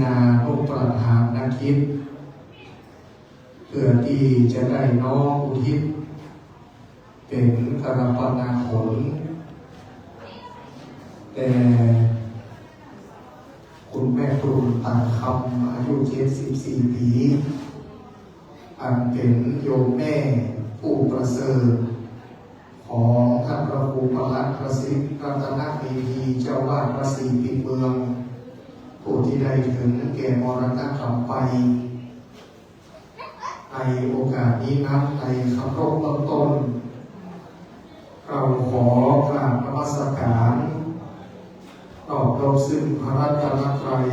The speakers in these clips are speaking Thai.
นาลูกประธานนักคิดเพื่อที่จะได้น้อมอุทิศเป็นกรปนาผลแต่คุณแม่ตุลต่างคำอายุ74 ปีอันเป็นโยมแม่ผู้ประเสริฐของท่านพระครูประหลัดประสิทธิ์รัตนเมธีเจ้าวาดวัดศรีปิ่นเมืองผู้ที่ได้ถึงแก่มรณกรรมไปในโอกาสนี้นับในคำรบเบื้องต้นเราขอกราบนมัสการตอบรับซึ่งพระรัตนตรัย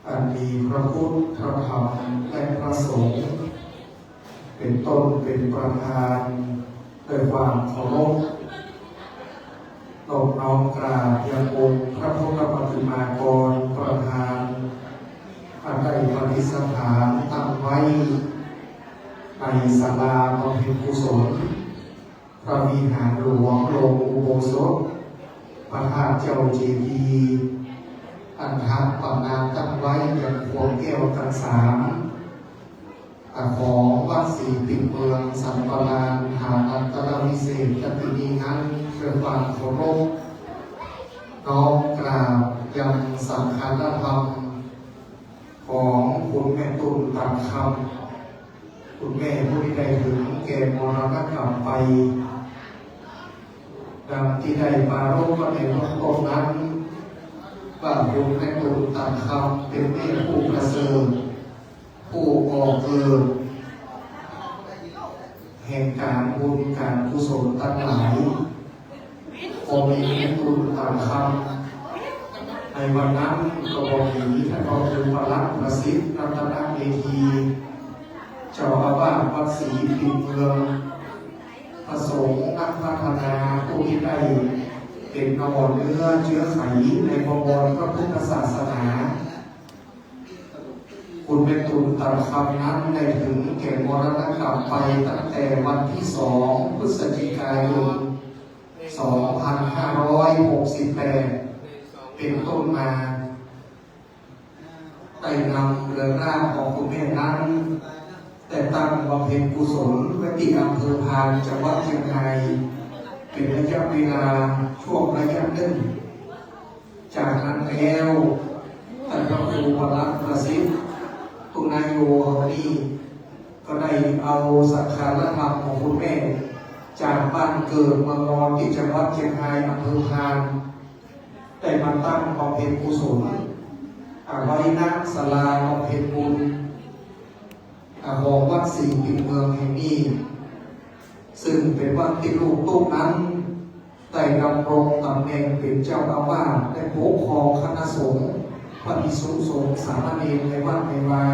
อันมีพระพุทธพระธรรมและพระสงฆ์เป็นต้นเป็นประธานด้วยความเคารพนอบน้อมกราบยังองค์พระพุทธปฏิมากรประธานอันได้ปฏิสถานตั้งไว้ในศาลาบำเพ็ญกุศลพระวิหารหลวงโรงอุโบสถพระธาตุเจ้าเจดีย์อันทับปนามตั้งไว้ยังควงแก้วทั้งสามของวัดศรีปิ่นเมืองสัมปรานหาอัตตวิเศษจตินีนั้นเพื่อความเคารพน้อมกราบยังสังฆธรรมของคุณแม่ตุลต่างคำคุณแม่ผู้ที่ได้ถึงแก่มรณกรรมไปดังที่ได้ปรารภในเบื้องต้นนั้นว่าคุณแม่ตุลต่างคำเป็นแม่ผู้ประเสริฐผู้ก่อเกิดแห่งการบุญการกุศลทั้งหลายองค์นี้คุณต่างคำในวันนั้นก็บอกถึงท่านพระครูประหลัดประสิทธิ์รัตนเมธีเจ้าอาวาสวัดศรีปิ่นเมืองประสงค์นักพัฒนาผู้ที่ได้เป็นนวเนื้อเชื้อไขในบวรพระพุทธศาสนาคุณแม่ตุลต่างคำนั้นได้ถึงแก่มรณกรรมไปตั้งแต่วันที่2 พฤศจิกายน 2568 เป็นต้นมาได้นำเรือร่างของคุณแม่นั้นแต่ตั้งบำเพ็ญกุศลไว้ที่อำเภอพานจังหวัดเชียงรายเป็นระยะเวลาช่วงระยะหนึ่งจากนั้นแล้วท่านพระครูประหลัดประสิทธิ์ตุนายโยนี้ก็ได้เอาสังฆาธรรมของคุณแม่จากบ้านเกิดเมืองนอนที่จังหวัดเชียงรายอำเภอพานได้มาตั้งบำเพ็ญกุศลไว้ณศาลาบำเพ็ญบุญของวัดศรีปิ่นเมืองแห่งนี้ซึ่งเป็นวัดที่ลูกตุ้มนั้นได้ดำรงตำแหน่งเป็นเจ้าอาวาสและปกครองคณะสงฆ์พระภิกษุสงฆ์สามเณรในวัดในวา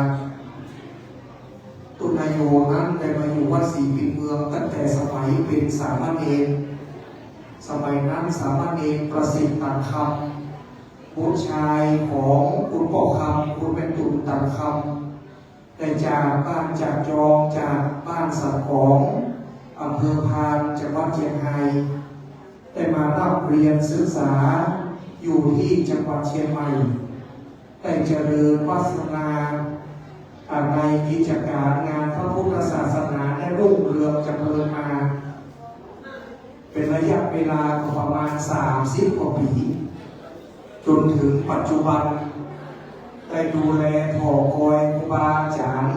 ตุนายโยนั้นได้มาอยู่วัดศรีปิ่นเมืองตั้งแต่สมัยเป็นสามเณรสมัยนั้นสามเณรประสิทธิ์ต่างคำบุตรชายของคุณพ่อคำคุณแม่ตุลต่างคำได้จากบ้านจากจองจากบ้านสัตว์ของอำเภอพานจังหวัดเชียงรายได้มารับเรียนศึกษาอยู่ที่จังหวัดเชียงใหม่ได้เจริญวัฒนาในกิจการงานพระพุทธศาสนาได้รุ่งเรืองเจริญมาเป็นระยะเวลาประมาณ30 กว่าปีจนถึงปัจจุบันได้ดูแลถ่อคอยครูบาอาจารย์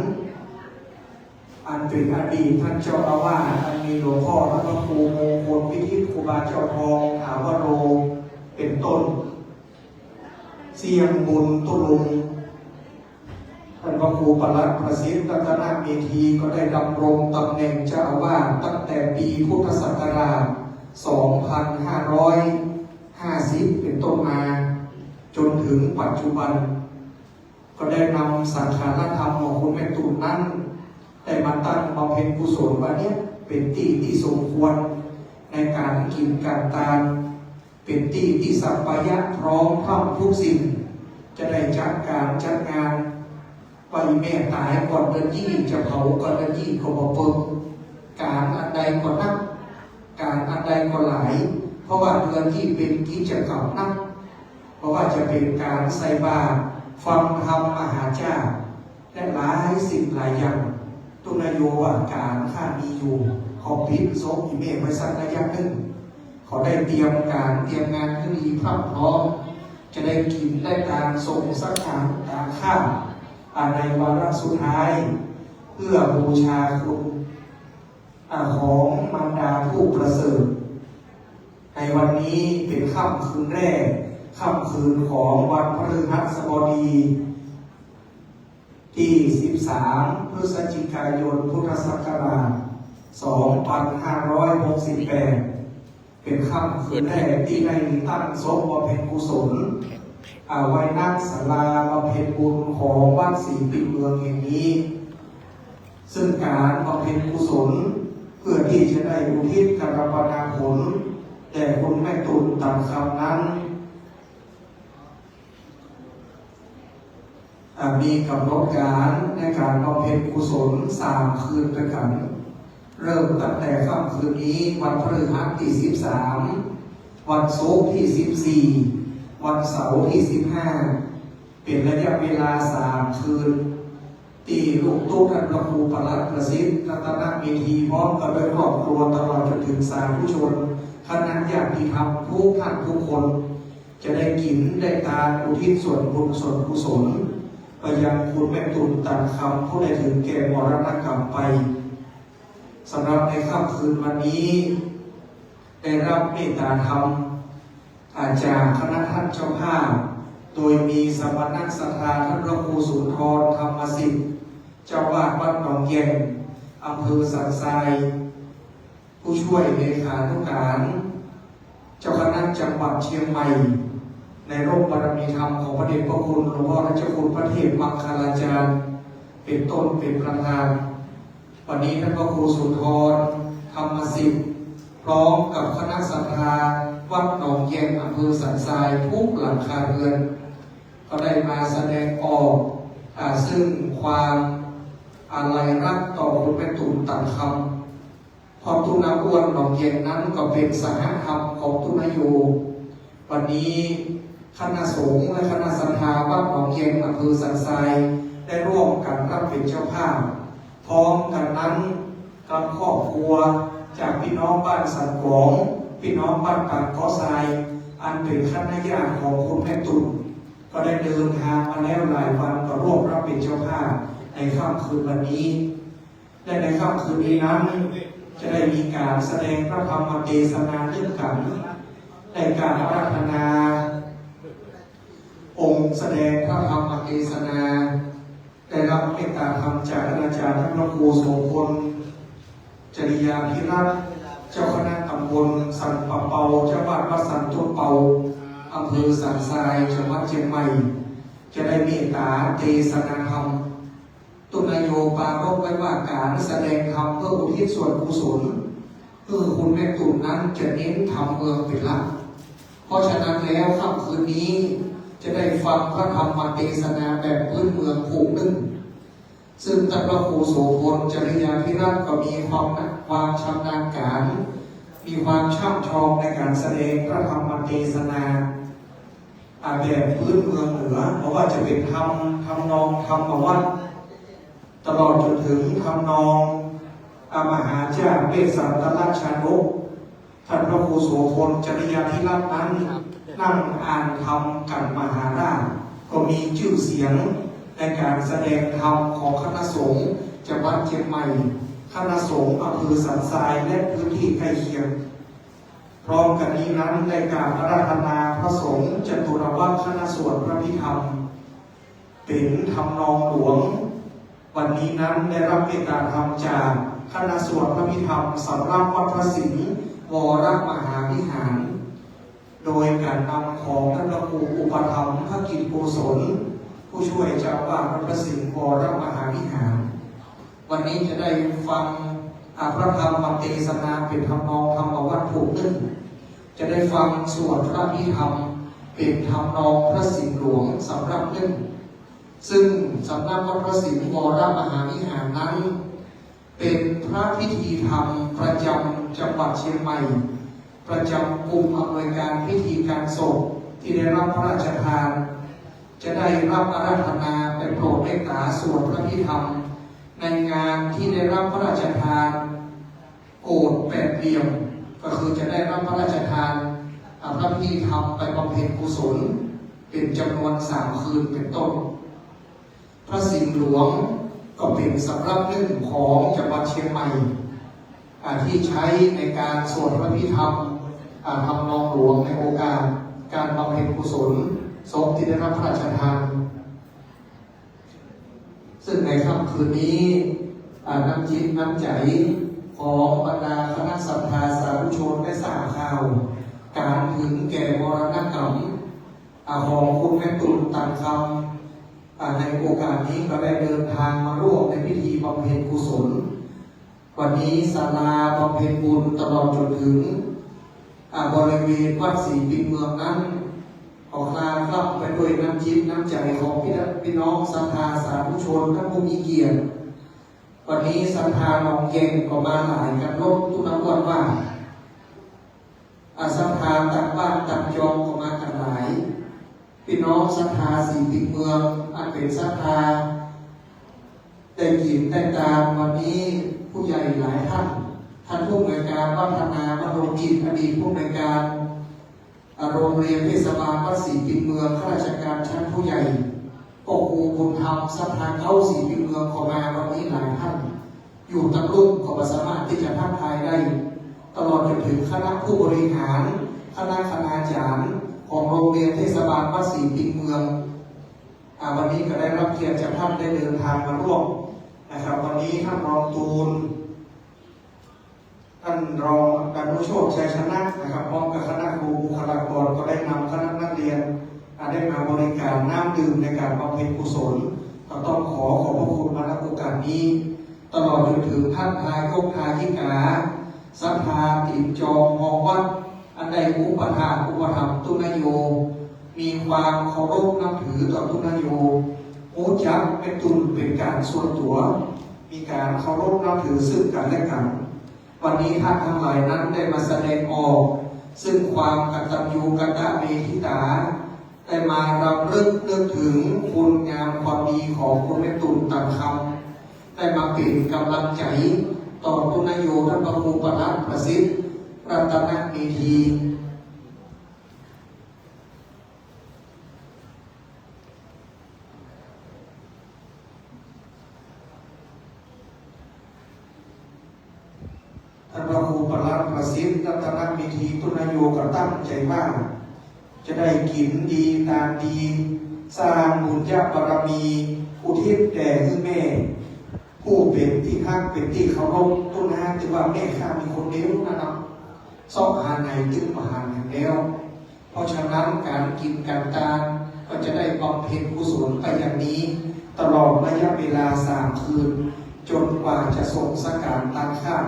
อันเป็นอดีตท่านเจ้าอาวาสอันมีหลวงพ่อพระครูมงคลพิทิตครูบาเจ้าทองถาวโรเป็นต้นเสียงบุญตุลุงท่านพระครูประหลัดประสิทธิ์รัตนเมธีก็ได้ดำรงตำแหน่งเจ้าอาวาสตั้งแต่ปีพุทธศักราช 2550 เป็นต้นมาจนถึงปัจจุบันก็ได้นำสังฆาธรรมของคุณแม่ตุลนั้นได้มาตั้งบำเพ็ญกุศลวันนี้เป็นที่สมควรในการกินการทานเป็นที่สัพพยะพร้อมพร้อมทุกสิ่งจะได้จัดการจัดงานไปแม่ตายก่อนเดือนยี่จะเผาก่อนเดือนยี่ก็บอกเปิดการอันใดก็นักการอันใดก็หลายเพราะว่าเดือนที่เป็นกิจกรรมนักเพราะว่าจะเป็นการใส่บาตร ฟังธรรมมหาเจ้าและหลายสิ่งหลายอย่างตุนโยว่าการข้ามีอยู่ขอพิษโซอีเมฆไว้สักระยะหนึ่งขอได้เตรียมการเตรียมงานให้ดีพร้อมพร้อมจะได้กินได้การส่งสักการการข้ามในวาระสุดท้ายเพื่อบูชาคุณของมารดาผู้ประเสริฐในวันนี้เป็นค่ำคืนแรกค่ำคืนของวันพฤหัสบดีที่13 พฤศจิกายน พุทธศักราช 2568 เป็นค่ำคืนแรกที่ได้ตั้งศพบำเพ็ญกุศลไว้ณศาลาบำเพ็ญบุญของวัดศรีปิ่นเมืองแห่งนี้ซึ่งการบำเพ็ญกุศลเพื่อที่จะได้อุทิศกรรมนาผลแด่คุณแม่ตุลตามคำนั้นมีกำหนดการในการบำเพ็ญกุศล3 คืนด้วยกันเริ่มตั้งแต่ค่ำคืนนี้วันพฤหัสที่13วันศุกร์ที่14วันเสาร์ที่15เป็นระยะเวลา3 คืนที่ลูกตุ๊กท่านพระครูประหลัดประสิทธิ์รัตนเมธีพร้อมกับครอบครัวตลอดจนถึงสาธุชนคณะญาติธรรมทุกท่านทุกคนจะได้กินได้ทานอุทิศส่วนบุญส่วนกุศลไปยังคุณแม่ตุลตามคำผู้ได้ถึงแก่มรณกรรมไปสำหรับในค่ำคืนวันนี้ได้รับเมตตาธรรมจากคณะท่านเจ้าภาพโดยมีสมณศรัทธาท่านพระครูสุนทรธรรมสิทธิ์เจ้าวาดวัดหนองแยงอำเภอสันทรายผู้ช่วยเลขานุการเจ้าคณะจังหวัดเชียงใหม่ในร่มบารมีธรรมของพระเดชพระคุณหลวงพ่อราชคุณพระเทพมังคลาจารย์เป็นต้นเป็นประธานวันนี้ท่านพระครูสุนทรธรรมสิทธิ์พร้อมกับคณะศรัทธาวัดหนองแยงอำเภอสันทรายทุกหลังคาเรือนก็ได้มาแสดงออกซึ่งความอาลัยรักต่อคุณแม่ตุลตามคำพอตุนาอ้วนหนองแยงนั้นก็เป็นสหธรรมของตุนโยวันนี้คณะสงฆ์และคณะศรัทธาวัดหนองแยงอำเภอสันทรายได้ร่วมกันรับเป็นเจ้าภาพพร้อมกันนั้นกับครอบครัวจากพี่น้องบ้านสันกองพี่น้องบ้านปากกอทรายอันเป็นคณะญาติของคุณแม่ตุลก็ได้เดินทางมาแล้วหลายวันก็ร่วมรับเป็นเจ้าภาพในค่ำคืนวันนี้และในค่ำคืนนี้นั้นจะได้มีการแสดงพระธรรมเทศนาเรื่องกันในการอาราธนาองค์แสดงพระธรรมเทศนาได้รับเมตตาธรรมจากอาจารย์ท่านพระครูโสพลจริยาภิรัตน์เจ้าคณะตำบลสันปะเปาเจ้าวัดวัดสันตุเปาอำเภอสันทรายจังหวัดเชียงใหม่จะได้เมตตาเทศนาธรรมตุนโยปารภไว้ว่าการแสดงธรรมเพื่ออุทิศส่วนกุศลคุณแม่ตุลนั้นจะเน้นธรรมเมืองเป็นหลักเพราะฉะนั้นแล้วค่ำคืนนี้จะได้ฟังพระธรรมเทศนาแบบพื้นเมืองผูกนึ่งซึ่งท่านพระครูโสพลจริยาภิรัตน์ก็มีความชำนาญการมีความช่ำชองในการแสดงพระธรรมเทศนาแบบพื้นเมืองเหนือเพราะว่าจะเป็นทำนองธรรมวัดตลอดจนถึงทำนองมหาเจ้าเวสสันตราชานุท่านพระครูโสพลจริยาภิรัตน์นั้นนั่งอ่านธรรมกันมหาราชก็มีชื่อเสียงในการแสดงธรรมของคณะสงฆ์จังหวัดเชียงใหม่คณะสงฆ์อำเภอสันทรายและพื้นที่ใกล้เคียงพร้อมกันนี้นั้นในการอาราธนาพระสงฆ์จตุรวัตรคณะสวดพระพิธรรมเป็นทำนองหลวงวันนี้นั้นได้รับเมตตาธรรมจากคณะสวดพระพิธรรมสำหรับวัดพระสิงห์วรมหาวิหารโดยการนำของท่านพระครูอุปถัมภ์พระกิจโกศลผู้ช่วยเจ้าวาดวัดพระสิงห์วรมหาวิหารวันนี้จะได้ฟังพระธรรมเทศนาเป็นทำนองธรรมวัดผูกนึ่งจะได้ฟังสวดพระพิธรรมเป็นทำนองพระสิงห์หลวงสำหรับนึ่งซึ่งสำนักวัดพระสิงห์วรมหาวิหารนั้นเป็นพระพิธีธรรมประจำจังหวัดเชียงใหม่ประจำกลุ่มอำนวยการพิธีการศพที่ได้รับพระราชทาน จะได้รับอาราธนาเป็นโปรดเมตตาสวดพระพิธรรมในงานที่ได้รับพระราชทานโอษฐ์แปดเหลี่ยมก็คือจะได้รับพระราชทานพระพิธรรมไปบำเพ็ญกุศลเป็นจำนวน3 คืนเป็นต้นพระสิงห์หลวงก็เป็นสำรับหนึ่งของจังหวัดเชียงใหม่ที่ใช้ในการสวดพระพิธรรมทำนองหลวงในโอกาสการบำเพ็ญกุศลศพที่ได้รับพระราชทานซึ่งในค่ำคืนนี้น้ำจิตน้ำใจของบรรดาคณะศรัทธาสาธุชนได้ทราบข่าวการถึงแก่มรณกรรมของคุณแม่ตุลตันคำในโอกาสนี้ก็ได้เดินทางมาร่วมในพิธีบำเพ็ญกุศลวันนี้ศาลาบำเพ็ญบุญตลอดจนถึงบริเวณวัดศรีปิงเมืองนั้นขอคลาคล่ำไปด้วยน้ำจิตน้ำใจของพี่น้องศรัทธาสาธุชนทั้งผู้มีเกียรติวันนี้ศรัทธาหนองเก่งก็มาหลายกันลบทุกนักวันว่าศรัทธาต่างบ้านต่างจองก็มากันหลายพี่น้องศรัทธาศรีปิงเมืองอันเป็นศรัทธาได้กินได้ตามวันนี้ผู้ใหญ่หลายท่านผู้อำนวยการวัฒนามโนกิจอดีตผู้อำนวยการโรงเรียนเทศบาลวัดศรีปิงเมืองข้าราชการชั้นผู้ใหญ่ปกครูบุญธรรมศรัทธาเข้าศรีปิงเมืองขอมาวันนี้หลายท่านอยู่ตั้งรุ่งก็สามารถที่จะทักทายได้ตลอดจนถึงคณะผู้บริหารคณะจารย์ของโรงเรียนเทศบาลวัดศรีปิงเมืองวันนี้ก็ได้รับเกียรติจากท่านได้เดินทางมาร่วมนะครับวันนี้ท่านรองตูนท่านรองดานุโชคชัยชนะนะครับพร้อมกับคณะครูบุคลากรก็ได้นำคณะนักเรียนได้มาบริการน้ำดื่มในการบำเพ็ญกุศลก็ต้องขอบพระคุณมาณโอกาสนี้ตลอดจนถึงท่านทายกทายิกาศรัทธาติดจองมองวัดอันใดอุปถากอุปถัมภ์ตุนโยมีความเคารพนับถือต่อตุนโยรู้จักเป็นตุนเป็นการส่วนตัวมีการเคารพนับถือซึ่งกันและกันวันนี้ท่านทั้งหลายนั้นได้มาแสดงออกซึ่งความกตัญญูกตเวทิตาได้มารำลึกเรื่องถึงคุณงามความดีของคุณแม่ตุลตันคำได้มาเป็นกำลังใจต่อตุนโยท่านพระครูประหลัดประสิทธิ์รัตนเมธีท่านพระครูประหลัดประสิทธิ์รัตนเมธีตุนโยก็ตั้งใจว่าจะได้กินดีตามดีสร้างบุญญาบารมีอุทิศแด่คือแม่ผู้เป็นที่ข้างเป็นที่เคารพต้นน้ำถือว่าแม่ข้ามีคนเดียวนะครับซ่องหาในจึงมหาแห่งแล้วเพราะฉะนั้นการกินการทานก็จะได้บำเพ็ญกุศลไปอย่างนี้ตลอดระยะเวลา3 คืนจนกว่าจะส่งสักการตามข้าม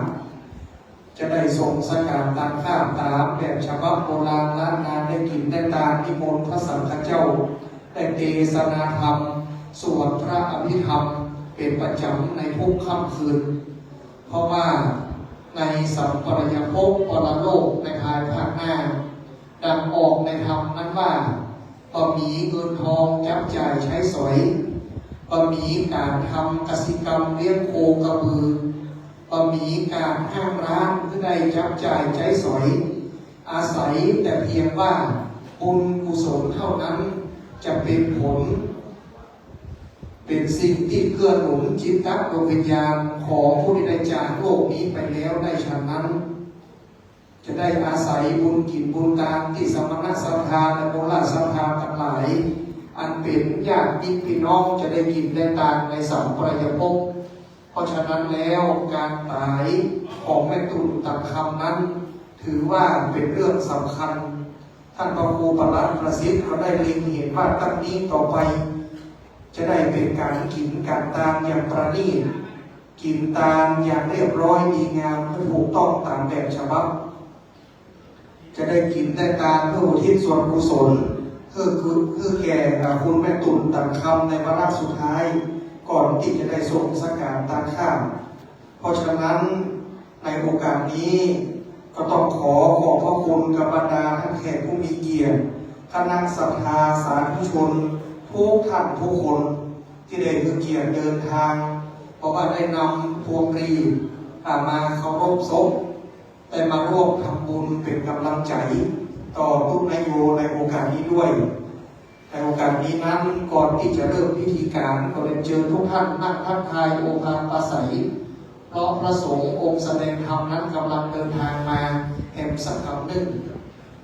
จะได้ส่งสักการตามข้ามตามแบบฉบับโบราณล้านนาได้กินได้ตามนิมนต์พระสังฆเจ้าได้เทศนาธรรมสวดพระอภิธรรมเป็นประจำในทุกค่ำคืนเพราะว่าในสัมปรายภพปรโลกในภายภาคหน้าดังออกในธรรมนั้นว่าบ่มีเงินทองจับจ่ายใช้สอยบ่มีการทำกสิกรรมเลี้ยงโคกระบือบ่มีการห้างร้านเพื่อได้จับจ่ายใช้สอยอาศัยแต่เพียงว่าบุญกุศลเท่านั้นจะเป็นผลเป็นสิ่งที่เกื้อหนุนจิตตดวงวิญญาณของผู้ที่ได้จากโลกนี้ไปแล้วได้ฉะนั้นจะได้อาศัยบุญกินบุญตามที่สมณศรัทธาและโมฬศรัทธาทั้งหลายอันเป็นญาติพี่น้องจะได้กินได้ตามในสัมปรายภพเพราะฉะนั้นแล้วการตายของแม่ตุลตันคำนั้นถือว่าเป็นเรื่องสำคัญท่านพระครูประหลัดประสิทธิ์ก็ได้เล็งเห็นว่าตั้งนี้ต่อไปจะได้เป็นการกินการตามอย่างประณีตกินตามอย่างเรียบร้อยดีงามถูกต้องตามแบบฉบับจะได้กินได้ตามเพื่ออุทิศส่วนกุศลเพื่อแก่คุณแม่ตุลตันคำในวาระสุดท้ายก่อนที่จะได้ส่งสักการตามข้ามเพราะฉะนั้นในโอกาสนี้ก็ต้องขอพระคุณกับบรรดาท่านแขกผู้มีเกียรติคณะศรัทธาสาธุชน ทุกท่านทุกคนที่ได้คือเกียรติเดินทางเพราะว่าได้นำพวงหรีดมาเคารพศพได้มาร่วมทำบุญเป็นกำลังใจต่อทุกนายโยในโอกาสนี้ด้วยในโอกาสนี้นั้นก่อนที่จะเริ่มพิธีการก็เรียนเชิญทุกท่านนั่งทักทายโอภาสปราศัยเพราะพระสงฆ์องค์แสดงธรรมนั้นกำลังเดินทางมาแห่งสักคำหนึ่ง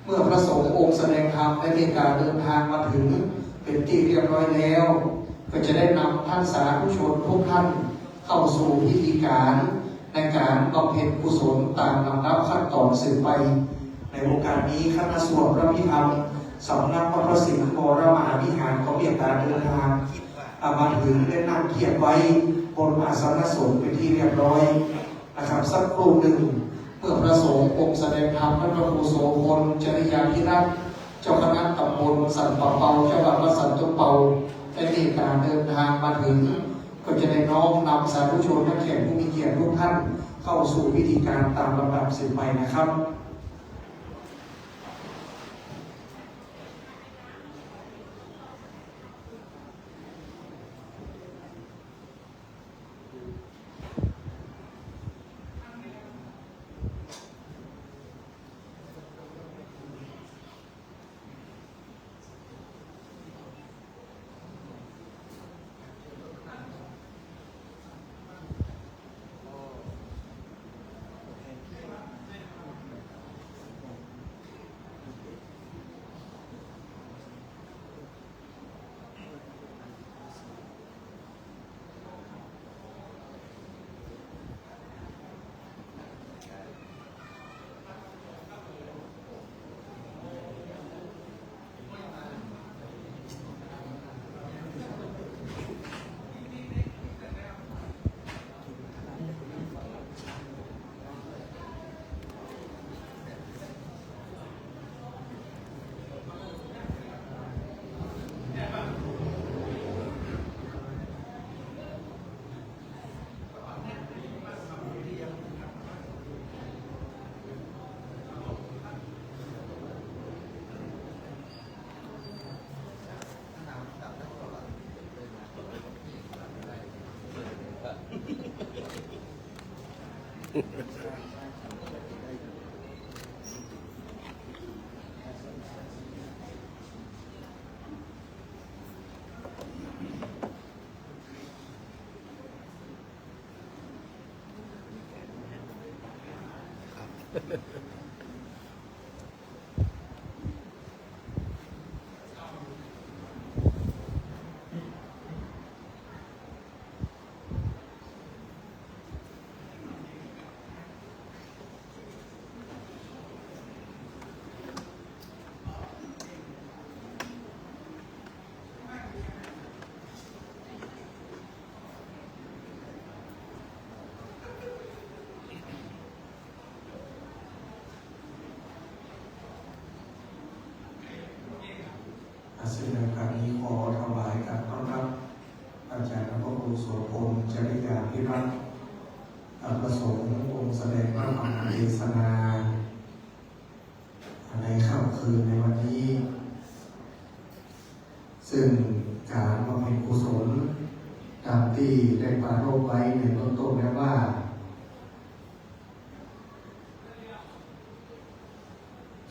เมื่อพระสงฆ์องค์แสดงธรรมได้มีการเดินทางมาถึงเป็นที่เรียบร้อยแล้วก็จะได้นำท่านสาธุชนทุกท่านเข้าสู่พิธีการในการบำเพ็ญกุศลตามลำดับขั้นตอนสืบไปในโอกาสนี้คณะสวดพระพิธรรมสำนักพระสิงห์วรมหาวิหารของเมียการเดินทางมาถึงได้นั่งเกียรติไว้บนอาสนสงฆ์เป็นที่เรียบร้อยนะครับสักครู่หนึ่งเมื่อพระสงฆ์องค์แสดงธรรมพระครูโสพลจริยาภิรัตน์เจ้าคณะตำบลสันป่าเปาจังหวัดวัดสันตุเปาได้มีการเดินทางมาถึงก็จะได้น้อมนำสาธุชนและแขกผู้มีเกียรติทุกท่านเข้าสู่พิธีการตามลำดับสืบไปนะครับซึ่งในครั้งนี้ขอถวายการต้อนรับอาจารย์พระครูโสพลจริยาภิรัตน์ประสงค์องค์แสดงพระธรรมเทศนาในค่ำคืนในวันนี้ซึ่งการบำเพ็ญกุศลตามที่ได้ปรารภไว้ในต้นต้นแล้วว่า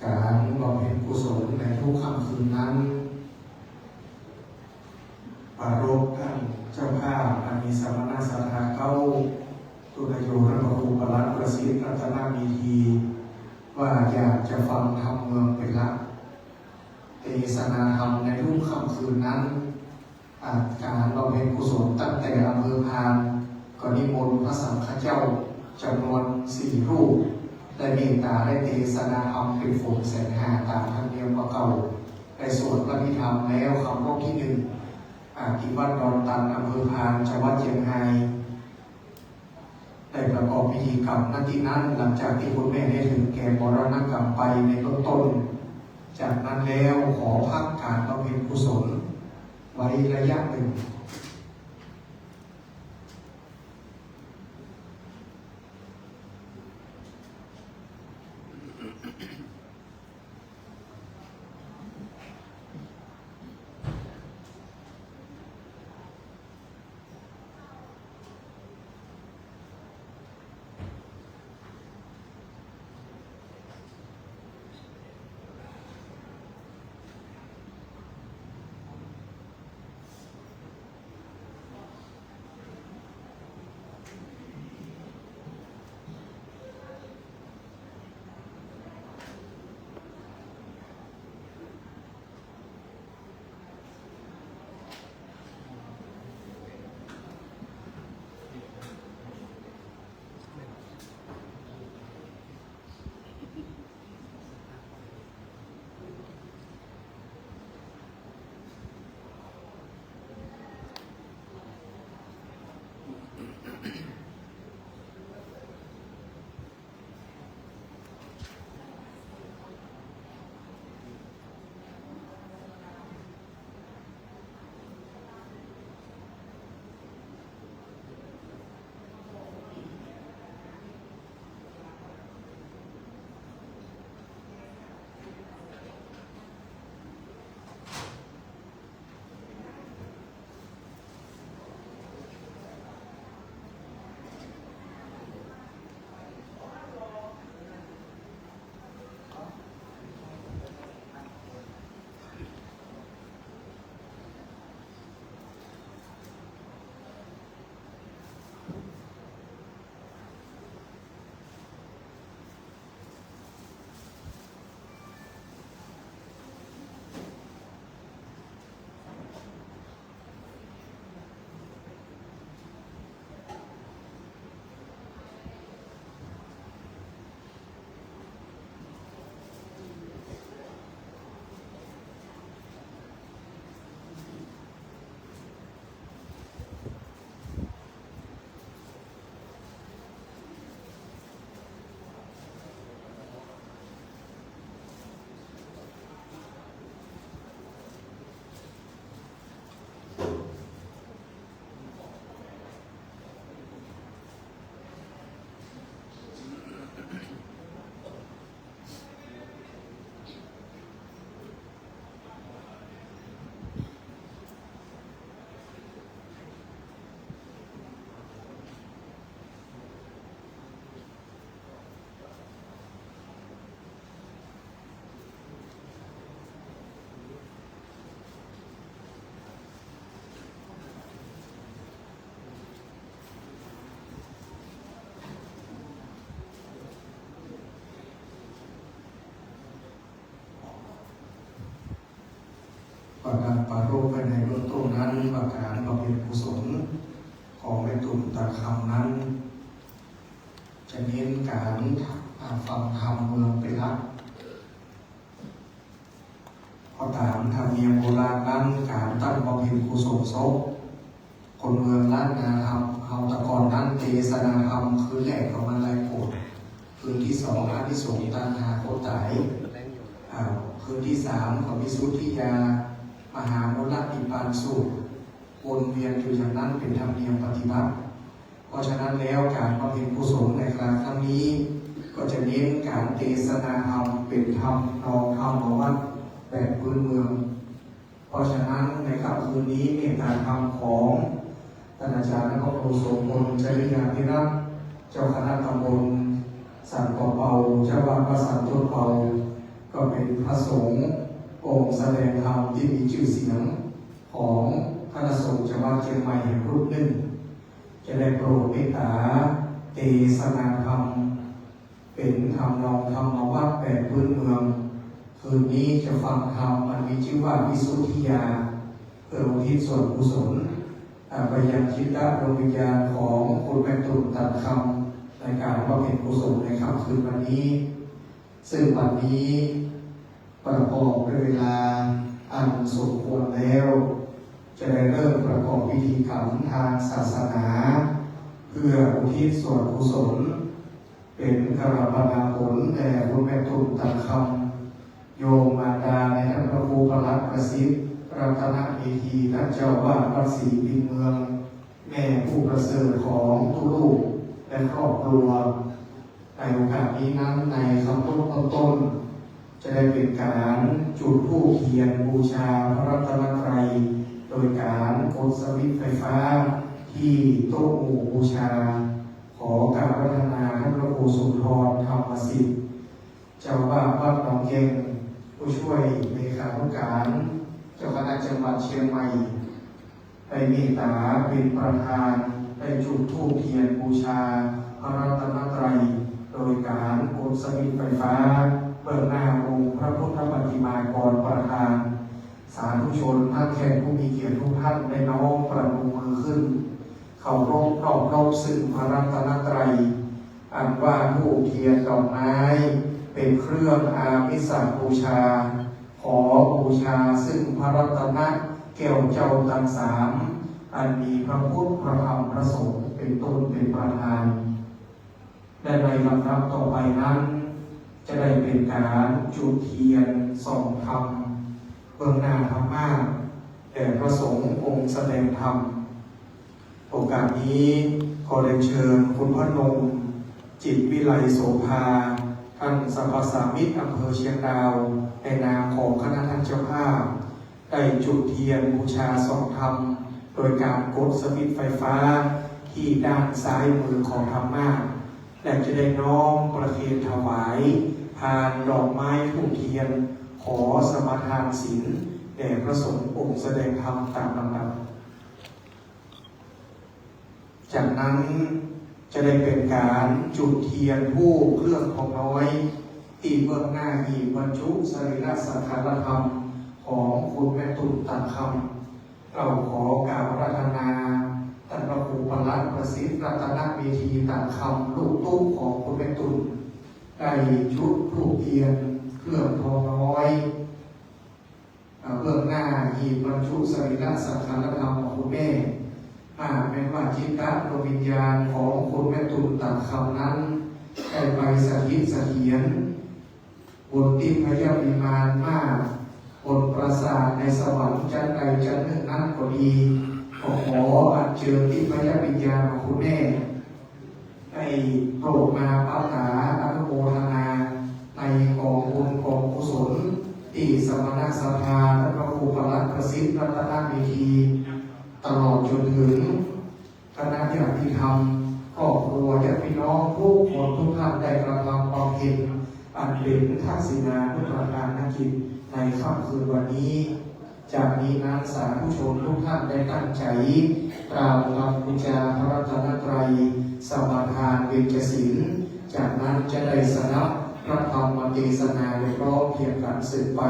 การบำเพ็ญกุศลในทุกค่ำคืนนั้นปรารภท่านเจ้าภาพอามีสมณสัทธาเก้าตุนโยพระครูประหลัดประสิทธิ์รัตนมีทีว่าอยากจะฟังธรรมเมืองเป็นหลักเทศนาธรรมในทุกค่ำคืนนั้นการบำเพ็ญกุศลตั้งแต่อำเภอพานก็นิมนต์พระสังฆเจ้าจำนวน4 รูปได้เมตตาได้เทศนาธรรมเป็นฝนแสนหาตามธรรมเนียมเก่าได้สวดพระพิธรรมแล้วคำรอบที่1ที่วัดดอนตันอำเภอพานจังหวัดเชียงรายได้ประกอบพิธีกรรมณที่นั้นหลังจากที่คุณแม่ได้ถึงแก่มรณกรรมไปในเบื้องต้นจากนั้นแล้วขอพักการบำเพ็ญกุศลไว้ระยะหนึ่ง มาร่วมกันในเบื้องต้นนั้นว่าการบำเพ็ญกุศลของแม่ตุ่มตะคำนั้นจะเน้นการฟังธรรมเมืองเป็นหลักเพราะตามธรรมเนียมโบราณนั้นการตั้งบำเพ็ญกุศลศพคนเมืองล้านนาธรรมเฮาตะกอนนั้นเทศนาธรรมคืนแรกของมันไล่โกรธคืนที่สองอาทิสงส์ตันหาโคตายคืนที่สามของวิสุทธิยามหาโนรัตติปานสูตรวนเวียนอยู่อย่างนั้นเป็นธรรมเนียมปฏิบัติเพราะฉะนั้นแล้วการบำเพ็ญกุศลในครั้งนี้ก็จะเน้นการเทศนาธรรมเป็นธรรมนองธรรมวัดแบบพื้นเมืองเพราะฉะนั้นในค่ำคืนนี้เมตตาธรรมของท่านอาจารย์และครอบครัวโสมนจริยาภิรัตน์เจ้าคณะตำบลสันเป่าเจ้าวัดประสันต้นเป่าก็เป็นพระสงฆ์องค์แสดงธรรมที่มีชื่อเสียงของคณะสงฆ์จังหวัดเชียงใหม่แห่งรูปหนึ่งจะได้โปรดเมตตาเทศนาธรรมเป็นธรรมนองธรรมวัดแบบพื้นเมืองคืนนี้จะฟังธรรมมันมีชื่อว่าวิสุทธิยาเพื่ออุทิศส่วนกุศลไปยังจิตดวงวิญญาณของคุณแม่ตุ่มตัดคำในการบำเพ็ญกุศลในค่ำคืนวันนี้ซึ่งวันนี้ประกอบด้วยเวลาอันสมควรแล้วจะได้เริ่มประกอบพิธีกรรมทางศาสนาเพื่ออุทิศส่วนกุศลเป็นกรรมนาผลแด่คุณแม่ตุ่มตัดคำโยมมารดาในท่านพระครูประหลัดประสิทธิ์รัตนเมธีท่านเจ้าวาดวัดศรีพิมพ์เมืองแม่ผู้ประเสริฐของทุกลูกและครอบครัวในโอกาสนี้นั้นในคำต้นจะได้เป็นการจุดธูปเทียนบูชาพระรัตนตรัยโดยการกดสวิตช์ไฟฟ้าที่โต๊ะหมู่บูชาขอการพัฒนาท่านพระครูสุนทรธรรมสิทธิ์เจ้าว่าวัดหนองเย็งผู้ช่วยเลขานุการเจ้าคณะจังหวัดเชียงใหม่ได้เมตตาเป็นประธานได้จุดธูปเทียนบูชาพระรัตนตรัยโดยการกดสวิตช์ไฟฟ้าเปิดหน้าองค์พระพุทธปฏิมากรประธานสาธุชนท่านแขกผู้มีเกียรติทุกท่านได้น้อมประนมมือขึ้นเข้ารบรอบรบซึ่งพระรัตนตรัยอันว่าธูปเทียนดอกไม้เป็นเครื่องอามิสบูชาขอบูชาซึ่งพระรัตนแก้วเจ้าทั้งสามอันมีพระพุทธพระธรรมพระสงฆ์เป็นต้นเป็นประธานและในลำดับต่อไปนั้นจะได้เป็นการจุดเทียนส่องธรรมเบื้องหน้าธรรมะแด่พระสงฆ์องค์แสดงธรรมโอกาสนี้ขอเรียนเชิญคุณพนมจิตวิไลโสภาท่านสรรพสามิตรอำเภอเชียงดาวในนามของคณะท่านเจ้าภาพได้จุดเทียนบูชาส่องธรรมโดยการกดสวิตช์ไฟฟ้าที่ด้านซ้ายมือของธรรมะและจะได้น้อมประเคนถวายพานดอกไม้ธูปเทียนขอสมาทานศีลแด่พระสงฆ์องค์แสดงธรรมตามลำดับจากนั้นจะได้เป็นการจุดเทียนธูปเครื่องทองน้อยที่เบื้องหน้าหีบบรรจุสรีระสังขารธรรมของคุณแม่ตุ่มตัดคำเราขอกราบอาราธนาท่านพระครูประหลัดประสิทธิ์รัตนเมธีตัดคำลูกตุ้มของคุณแม่ตุ่มได้ชุดธูปเทียนเครื่องทองน้อยเบื้องหน้าหีบบรรจุสรีระสังขารธรรมของคุณแม่แม้ว่าจิตตดวงวิญญาณของคุณแม่ตุ่มตัดคำนั้นได้ไปสถิตเสถียรบนทิพยวิมานมากบนปราสาทในสวรรค์ชั้นใดชั้นหนึ่งนั้นก็ดีขออัญเชิญทิพยวิญญาณของคุณแม่ได้โปรดมาปาถาอนุโมทนาในกองบุญกองกุศลที่สมณสภาและพระครูประหลัดประสิทธิ์รัตนเมธีตลอดจนถึงคณะญาติธรรมครอบครัวญาติพี่น้องผู้คนทุกท่านได้กระทำความเพียรอันเป็นทักษิณานุประการนักกิจในค่ำคืนวันนี้จากนี้นั้นสาธุชนทุกท่านได้ตั้งใจกล่าวคำบูชาพระรัตนตรัยสมาทานเวชศิลป์จากนั้นจะได้สนับพระธรรมเทศนาเรียบร้อยเพียงกันสืบไป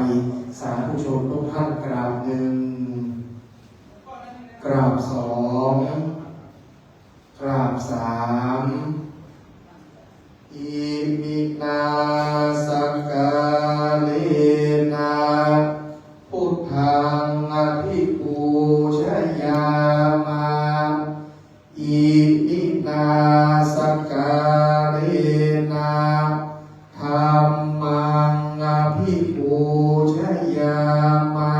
สาธุชนทุกท่านกราบหนึ่ง กราบสองกราบสามอิมินาสักกาเลนะพุทธังอภิปูชยามาอิมินาสักกาเลนะธัมมังอภิปูชยามา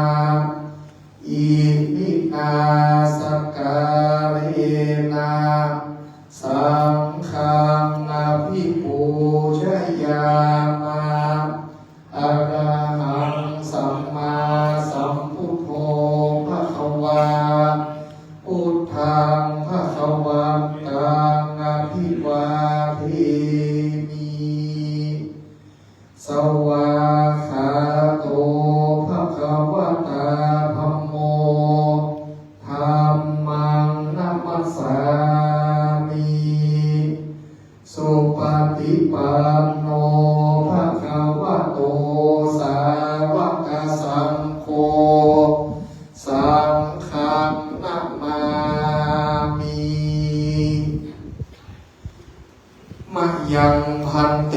อิมินาสักกาเลนะสังฆังอภิปูชยามาอะระหังสัมมาสัมพุทโธภควาพุทธังภวันตังอภิวาเทมิสวากขาโตภควตาธัมโมธัมมังนัมมัสสามิสุปฏิปันโนภควโตสาวกสังโฆสังฆังนัมมามิมะยังพันเต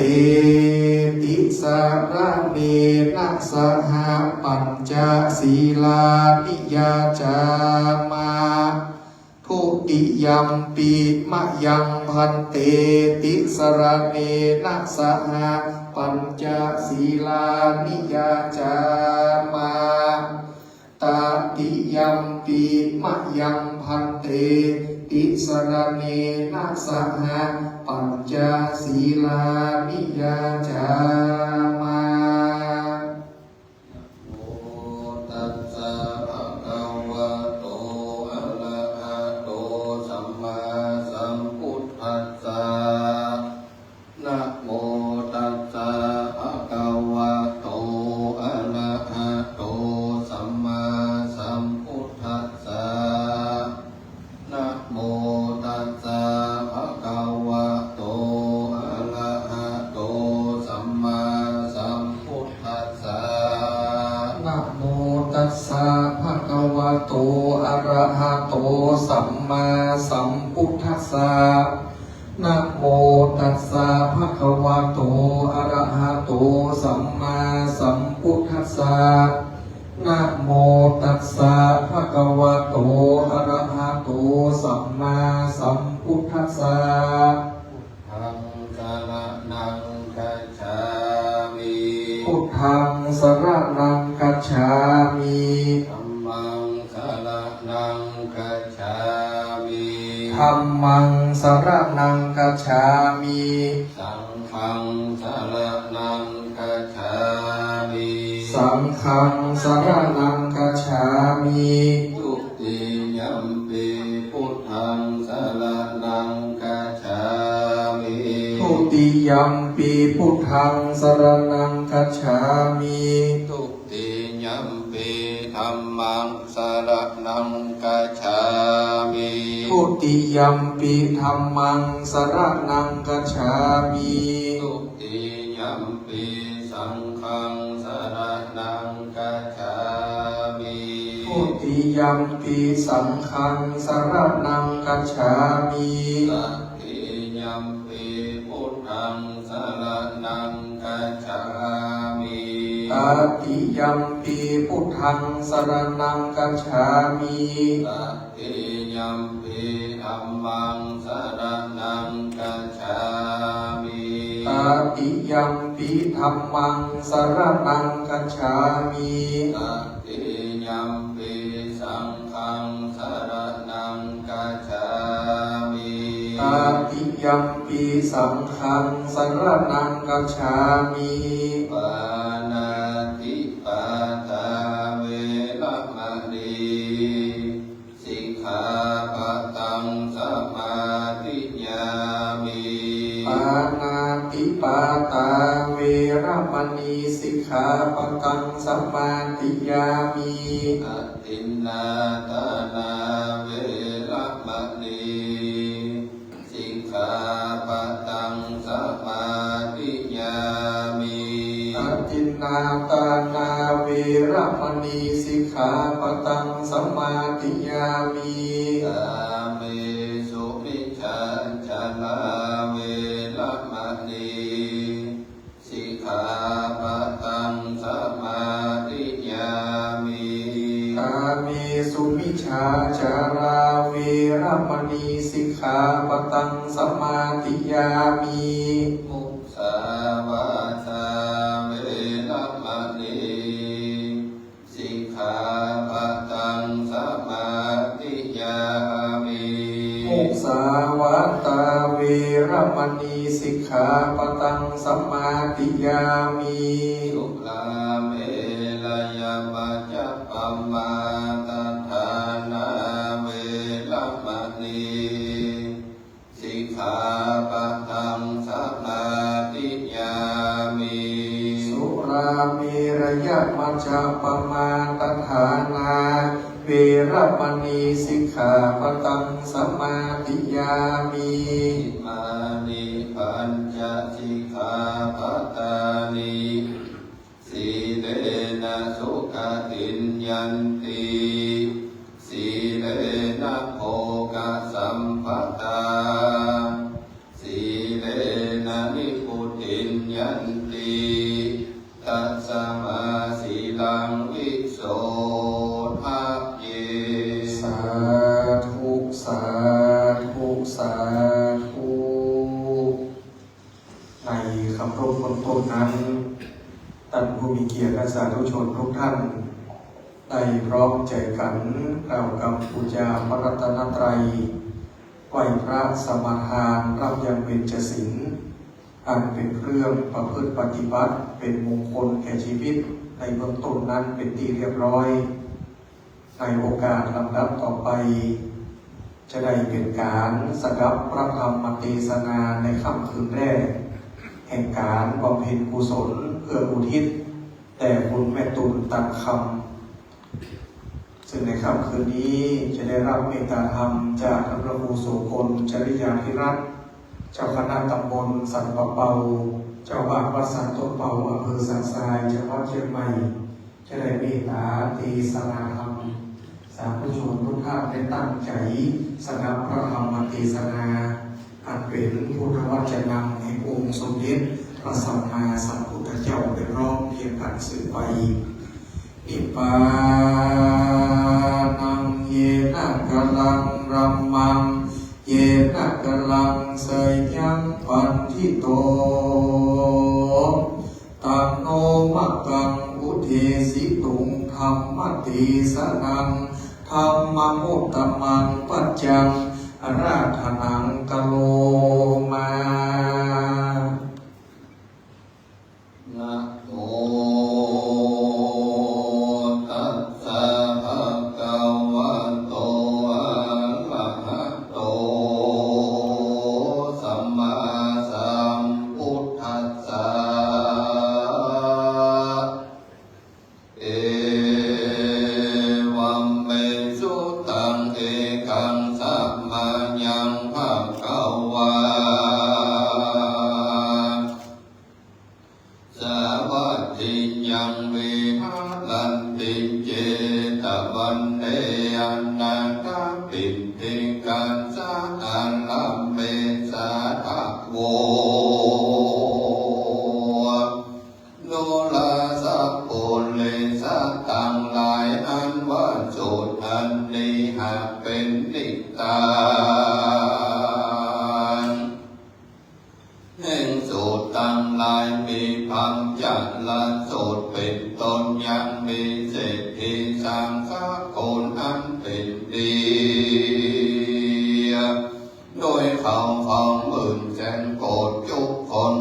ติสารเนนะสหปัญจศีลานิยาจามาทุติยัมปิมะยังพันเตติสรเนนะสหปัญจศีลานิยาจามาตติยัมปิมะยังพันเตติสรเนนะสหปัญจศีลานิยาจามาโมตัสสะภะคะวะโตอะระหะโตสัมมาสัมพุทธัสสะนะโมตัสสะภะคะวะโตอะระหะโตสัมมาสัมพุทธัสสะนะโมตัสสะภะคะวะโตอะระหะโตสัมมาสัมพุทธัสสะนะโมตัสสะภะคะวะโตอะระหะโตสัมมาสัมพุทธัสสะนะโมตัสสะภะคะวะโตอะระหะโตสัมมาสัมพุทธัสสะนะโมตัสสะภะคะวะโตอะระหะโตสัมมาสัมพุทธัสสะธังสรณังคัจฉามิพุทธังสรณังคัจฉามิธัมมังสรณังคัจฉามิธัมมังสรณังคัจฉามิสังฆังสรณังคัจฉามิสังฆังสรณังคัจฉามิทุติยัมปิพุทธังสรณังคัจฉามิทุติยัมปิพุทธังสรณังคัจฉามิทุติยัมปิธัมมังสรณังคัจฉามิทุติยัมปิธัมมังสรณังคัจฉามิทุติยัมปิสังฆังสรณังคัจฉามิทุติยัมปิสังฆังสรณังคัจฉามิตติยัมปิพุทธังสรณังคัจฉามิตติยัมปิพุทธังสรณังคัจฉามิตติยัมปิธัมมังสรณังคัจฉามิตติยัมปิธัมมังสรณังคัจฉามิตติยัมปิสังฆังสรณังคัจฉามิตติยัมปิสังฆังสรณังคัจฉามิปานาติปาตาเวรมณีสิกขาปะทังสมาธิยามิปานาติปาตาเวรมณีสิกขาปะทังสมาธิยามิอทินนาทานาเวรมณีสิกขาปะทังสมาธิยามิอทินนาทานาเวรมณีสิกข ขาปะตังสัมมาทิยามิกาเมสุมิจฉาจาราเวรมณีสิกขาปะตังสัมมาทิยามิกาเมสุมิจฉาจาราเวรมณีสิกขาปะตังสัมมาทิยามิมุสาวาทาเวรมณีสิกขาปะตังสัมมาทิยามิมุสาวาตาเวรมณีสิกขาปะตังสัมมาทิยามิสุลาเมรยมัจจปัมมาตัฏฐานาเวรมณีสิกขาปะทังสัมมาทิยามิสุราเมรยมัจจปัมมาตัฏฐานาเวรมณีสิกขาปะตังสัมมาทิยามิมานิปัญจสิกขาปตานิสีเลนะสุขติญญันติสีเลนะโภคสัมปตาสีเลนะนิพุติญญันติตัสสมาสีลังวิโสภะเยสาธุสาธุสาธุในคำรบต้นนั้นท่านผู้มีเกียรติและสาธุชนทุกท่านได้พร้อมใจกันกล่าวคำบูชาพระรัตนตรัยไหว้พระสมาทานรับยังเบญจศีลอันเป็นเครื่องประพฤติปฏิบัติเป็นมงคลแก่ชีวิตในเบื้องต้นนั้นเป็นที่เรียบร้อยในโอกาสลำดับต่อไปจะได้เป็นการสดับพระธรรมเทศนาในค่ำคืนแรกแห่งการบำเพ็ญกุศลเพื่ออุทิศแต่คุณแม่ตุลตันคำซึ่งในค่ำคืนนี้จะได้รับเมตตาธรรมจากพระครูโสพลจริยาภิรัตน์เจ้าคณะตำบลสันปะเปาเจ้าอาวาสวัดสันต้นเปาอำเภอสันทรายจังหวัดเชียงใหม่จะได้เมตตาเทศนาธรรมสาธุชนทุกท่านได้ตั้งใจสดับพระธรรมเทศนาอันเป็นพุทธวจนะแห่งองค์สมเด็จพระสัมมาสัมพุทธเจ้าได้ร้องเพียงกันสืบไปนิพพานังเยนะกะลังรัมมังเยนะกะลังเสยยังปันทิโตตังโนมะกังอุเทสิตุงธรรมติสนังธรรมมุตตมังปัจจังอาราธนังกะโลมานะโมตัสสะภะคะวะโตอะระหะโตสัมมาสัมพุทธัสสะเอวัมเมสุตังเอกังสัมมายังภะคะวะสวัสดิยังวิหารันติเจตวันเนอันนาคาปิติกันสาอันลัมเมสาทะโวโนลาสัพโพเลสัตตังหลายอันว่าโสดอันนี้หากเป็นนิตาแห่งโสดตั้งหลายมีพังจักละโสดเป็นตนยังมีเศรษฐีสังฆโกณอันเป็นดีโดยเขาของหมื่นแสนโกดยุคคน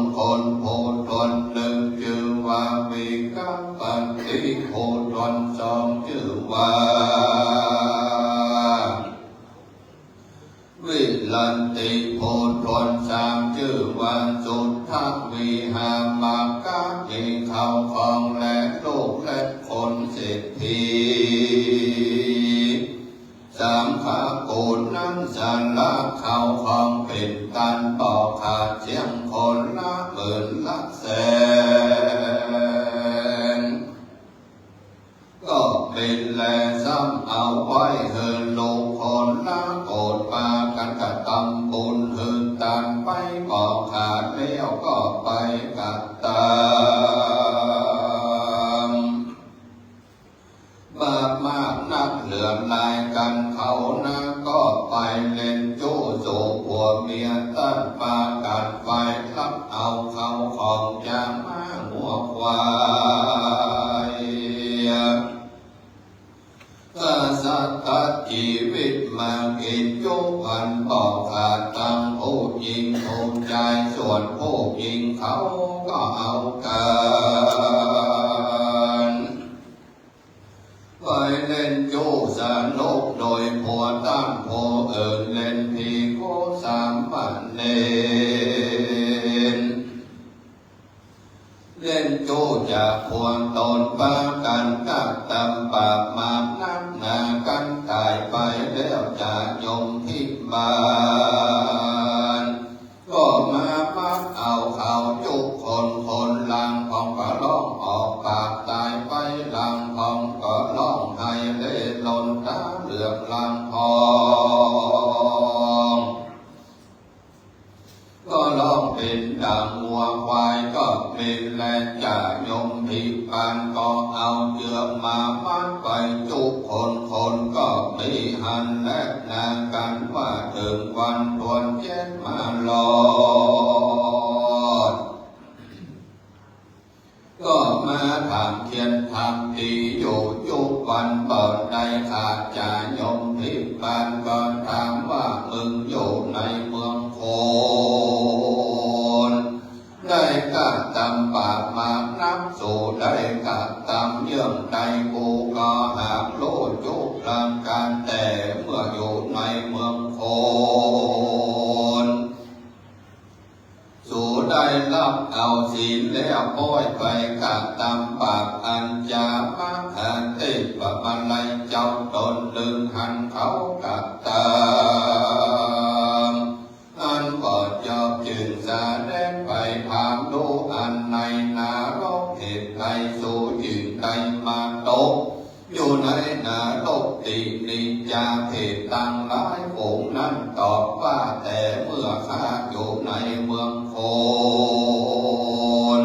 โพธนหนึ่งชื่อว่าวิกัปปันติโพธนสองชื่อว่าวิลันติโพธนสามชื่อว่าสุทธวิหามากาเองเขาของและลูกและคนเศรษฐีสามขาโกนนั้นสันละเขาของเป็นกันต่อขาดเสียงคนละหมื่นละแสนก็แม เป็นแลซ้ำเอาไว้เฮินลงคนละโกรธปากันกะทำบุญเฮินตานไปบอกขาดแล้วก็ไปกับตามบาปมากนักเหลื่อมลายกันเขานะก็ไปเล่นจู้สู่ผัวเมียตั้งปากันไฟรับเอาเขาของจางมาหัวควายถ้าสัตว์ชีวิตมากินยุพันบอกขาดตังผู้ยิงถูกใจส่วนผู้ยิงเขาก็เอากันไปเล่นจู้สนุกโดยผัวตั้งผัวเล่นพีโคสามปันเนนเล่นจู้จากพวงตนปากันกักตำบาปมานับนากันตายไปแล้วจากยมทิบานก็มาพักเอาเขาจุกคนลังของก็ร้องออกปากตายไปลังของก็ร้องให้เล่นลนตาเหลือกลังพองก็ร้องเป็นดังวัวควายก็เป็นแลจ่ายมพิปานก็เอาเชือกมามัดไปจุกคนก็มีหันและนากันว่าถึงวันทวนเจ็ดมาลอดก็มาทำเทียนทำดีอยู่ยุควันเปิดได้ขาดจ่ายมพิปานก็ถามว่ามึงอยู่ในเมืองโคได้กัดตำบาปมานับสู่ได้กัดตำเยื่องใจกูก็หากโลดจุกลังการแต่เมื่ออยู่ในเมืองโคนสู่ได้รับเอาศีลแล้วป้อยไปกัดตำบาปอันจามาหันติบะมันไลเจ้าตนดึงหันเขากัดตามอันปอดจอบจึงสาแดงไปถามดูอันในนาโลกเหตุใดสู่จึงใดมาตกอยู่ในนาโลกตินิจาเพศตั้งหลายฝูงนั้นตอบว่าแต่เมื่อข้าอยู่ในเมืองโคน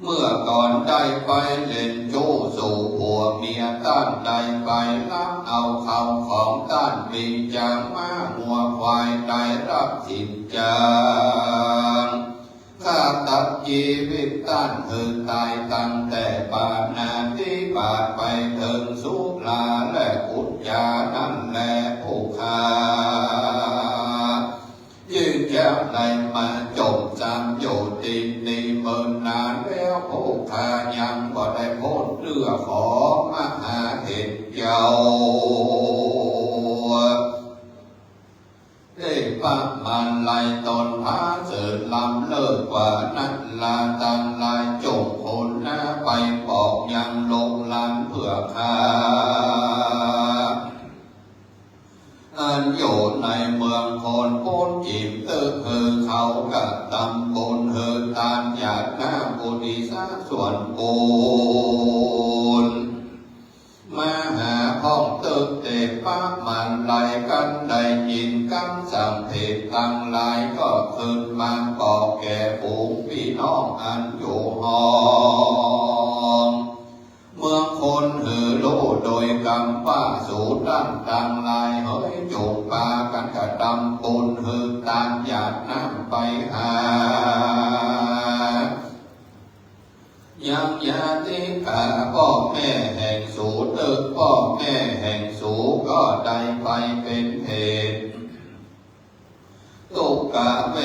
เมื่อก่อนได้ไปเล่นจู้สู่ผัวเมียต้านได้ไปล้างเอาเขาของต้านบินจางมาหัวควายได้รับสินจางข้าตัดชีวิตต้านเหินตายตั้งแต่บาดนาที่บาดไปถึงสุลาและอุจจานั่นแหละผู้ฆ่ายืนยันในมาจบจำโยตินในเมินนานแล้วผู้ฆ่ายังบ่ได้พ้นเรือของมหาเหตุเจ้าได้ปักมันไล่ตนพาเสริญลำเลิศกว่านั้นลาตังลายจงคนหน้าไปบอกยังลงลานเพื่อฆ่าอันอยู่ในเมืองคนพ้นจิมตึกคือเขากัดตำบลเฮินตานหยาดหน้าบุรีสาส่วนปูนมาหาห้องตึกเตะปากมันไล่กันได้ยินคำสั่งเพศตั้งหลายก็ขึ้นมาบอกแก่ฝูงพี่น้องอันอยู่ห้องเมืองคนหือโลโดยกำป้าสูดันตังลายเฮ้ยจุกปากันกระดำปุนหือตามหยาดน้ำไปหายังยาติกาพ่อแม่แห่งสูตึกพ่อแม่แห่งสูก็ได้ไปเป็นเหตุตุกะเว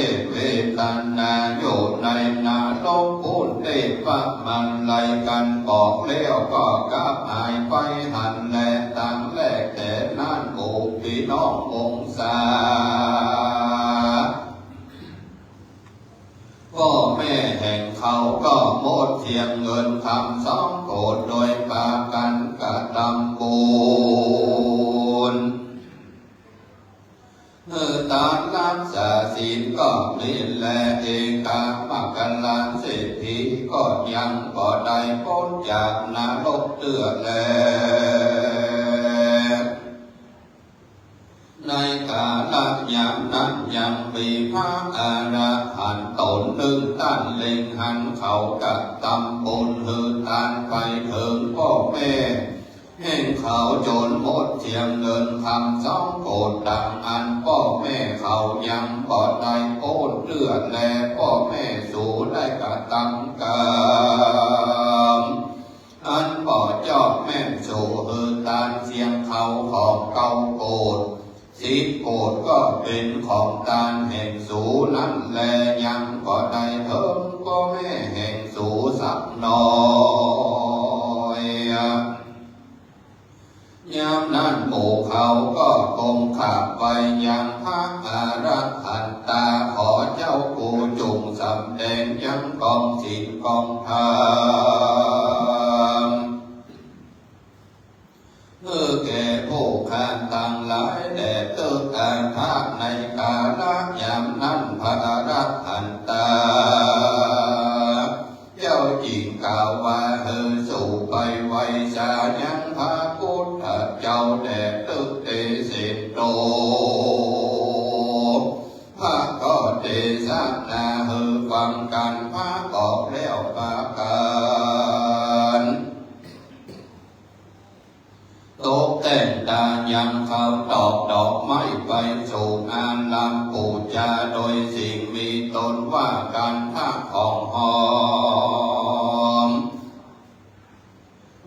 ตันนาโยในนาโลกพูดได้ว่ามันไล่กันบอกแล้วก็กลับหายไปหันแลตั้งแรกแต่นั่นหมู่พี่น้องวงศาพ่อแม่แห่งเขาก็หมดเทียงเงินคำสองโกรธโดยปากันกระดำบุญตาลับ กษาศีลก็มีแลเอกามกัลลาเศรษฐีก็ยังบ่ได้พ้นจากนรกเตือแลในกาลยามนั้นยังมีพระอรหันต์ตนหนึ่งท่านเล็งหันเขากับตำบลหือทานไปถึงพ่อแม่แห่งเขาจนหมดเทียงเงินคำสองโกดดังอันพ่อแม่เขายังบ่ได้โอนเลือดแลพ่อแม่สู่ได้กระทำกรรมอันบ่จอบแม่นสู่หือทานเสียงเขาของเก่าโกดสิบโกดก็เป็นของตานแห่งสูนั้นแลยังบ่ได้เถิงพ่อแม่แห่งสูสักน้อยยามนั้นหมู่เขาก็คงขับไปยังพระอรหันตาขอเจ้ากูจุงสำแดงยังกองศีลกองธรรมแก่ผู้ข้าตั้งหลายแด่เติกอาทาในกาลยามนั้นพระอรหันตาเจ้าจริงกล่าวว่าสู่ไปไว้สายังพระพุทธเจ้าแด่ตึกเตเสโตพระก็เตสนาฟังกันพระบอกแล้วปาการตกแต่งดายังเขาตอกดอกไม้ไปสู่งานลำปูจาโดยสิ่งมีตนว่ากันท่าของหอม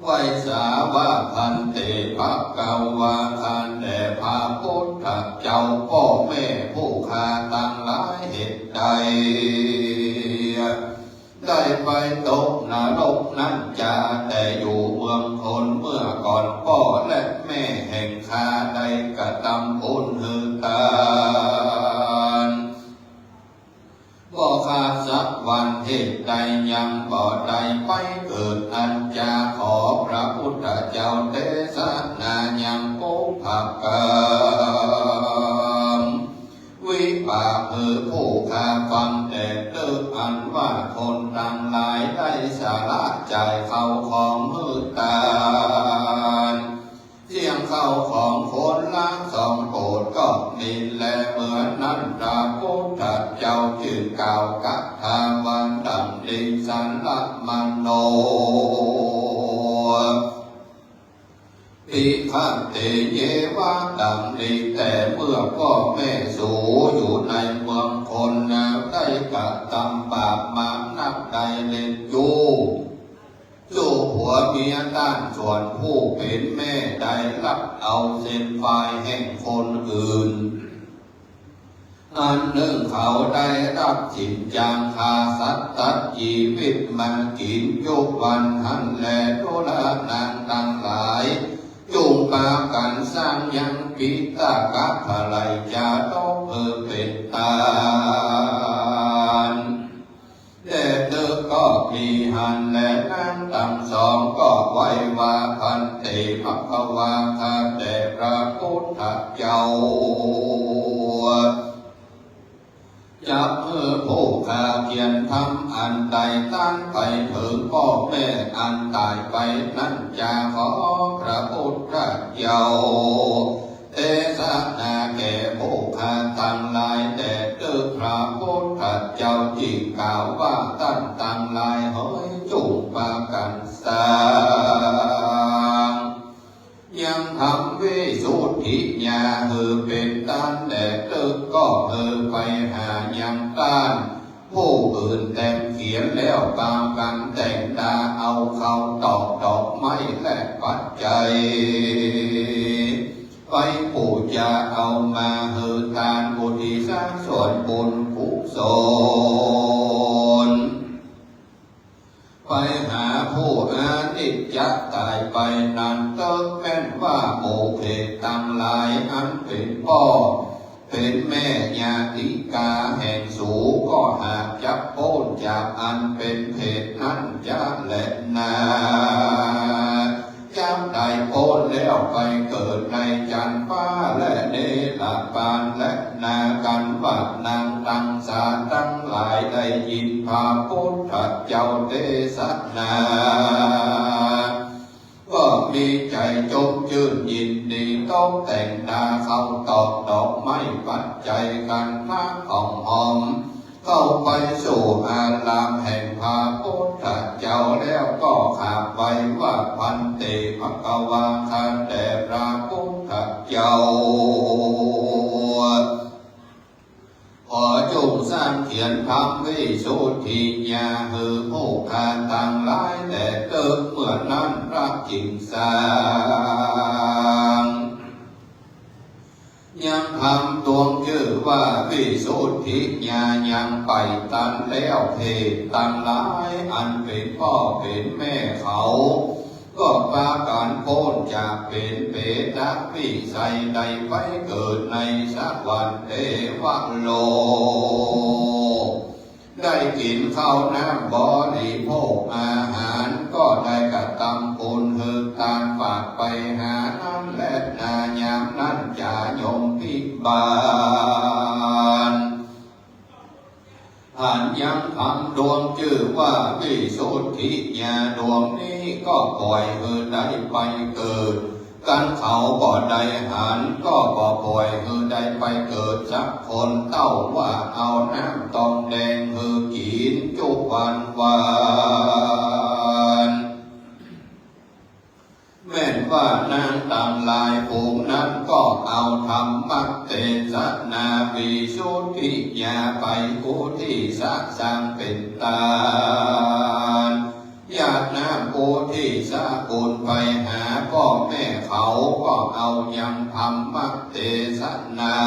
ไว้สาวาพันเตภะกาวาคันแด่พระพุทธเจ้าพ่อแม่ผู้ข้าตั้งหลายเหตุใดได้ไปตกนรกนั้นจะแต่อยู่เมืองคนเมื่อก่อนพ่อและแม่แห่งข้าได้กระทำบุญหือทานบ่ขาดสักวันเหตุใดยังบ่ได้ไปเกิดอันจะขอพระพุทธเจ้าเทศนายังปุพพกรรมวิบากผู้ข้าฟังแต่เติกอันว่าคนทั้งหลายได้สาระใจเข้าของมือตาเสียงเข้าของคนล้างสองโกดก็นินแลเหมือนนั้นพระพุทธเจ้าจึงกล่าวกับทาวันดำดินสันละมันโนปิขันเตเยวะดังนี้แต่เมื่อพ่อแม่สูอยู่ในเมืองคนได้กระทำบาปมานักใดเล่นอยู่สู่ผัวเมียด้านส่วนผู้เป็นแม่ได้รับเอาเส้นฝ่ายแห่งคนอื่นอันหนึ่งเขาได้รับสินจางคาสัตตัดชีวิตมันกินยุกวันหันแลโทละนางตั้งหลายจุงปากันสร้างยังปิตากะภะไลจาโตเป็นตาแต่เธอก็มีหันและนั้นตั้งสองก็ไว้ว่าพันเตภควาคาแต่พระพุทธเจ้าจับผู้ข้าเขียนทำอันใดตั้งไปถึงพ่อแม่อันตายไปนั้นจะขอพระพุทธเจ้าเทศนาแก่ผู้ข้าทั้งหลายแต่ตึกพระพุทธเจ้าจึงกล่าวว่าตั้งทั้งหลายเฮ้ยจุงปากันสร้างยังทำวิสุทธิญาเป็นต้านแต่ตึกก็ไปหายังต้านผู้อื่นแต่งเขียนแล้วตามกันแต่งตาเอาเขาตอกดอกไม้และปัจจัยไปปูจาเอามาทานบุญสร้างส่วนบุญกุศลไปหาผู้อาทิตย์จะตายไปนั้นเติมแม่นว่าหมู่เพศตั้งหลายอันเป็นพ่อเป็นแม่ญาติกาแห่งสูก็หากจับโป้นจากอันเป็นเพศนั้นจะแหละนาจำได้โป้นแล้วไปเกิดในจันฟ้าและเนรบานและ นากันว่านางตังสารทั้งหลายได้ยินพระพุทธเจ้าเทศนาก็มีใจจมชื่นยินดีต้องแต่งนาเข้าตอกดอกไม้ปัจจัยกันพระของหอมเข้าไปสู่อารามแห่งพระพุทธเจ้าแล้วก็ขาบไว้ว่าพันเตภควาคันแด่พระพุทธเจ้าขอจงสร้างเขียนคำวิสุทธิญาหือผู้ขาต่างหลายแต่เกิดเมื่อนั้นพระจิงสร้างยังทำตวงชื่อว่าวิสุทธิญายังไปตันแล้วเพศตังหลายอันเป็นพ่อเป็นแม่เขาก็ปาการโพ้นจากเป็นเปตะวิสัยใดไปเกิดในสักวันเทวโลกได้กินข้าวน้ำบริโภคอาหารก็ได้กระทำบุญหือทานฝากไปหานั้นและนายามนั้นจะยมพิบาลผ่านยังคำดวงชื่อว่าวิสุทธิญาณดวงนี้ก็ปล่อยหือได้ไปเกิดกันเขาบ่ได้หันก็บ่ปล่อยหือได้ไปเกิดสักคนเต้าว่าเอาน้ำตองแดงหือกินจุวันวานแม่นว่านางต่างหลายภูมินั้นก็เอาธรรมะเทศนาวิสุทธิญาไปกุฏิสักสร้างเป็นตาลญาติน้ำกุฏิสักกุลไปหาพ่อแม่เขาก็เอายังธรรมะเทศนา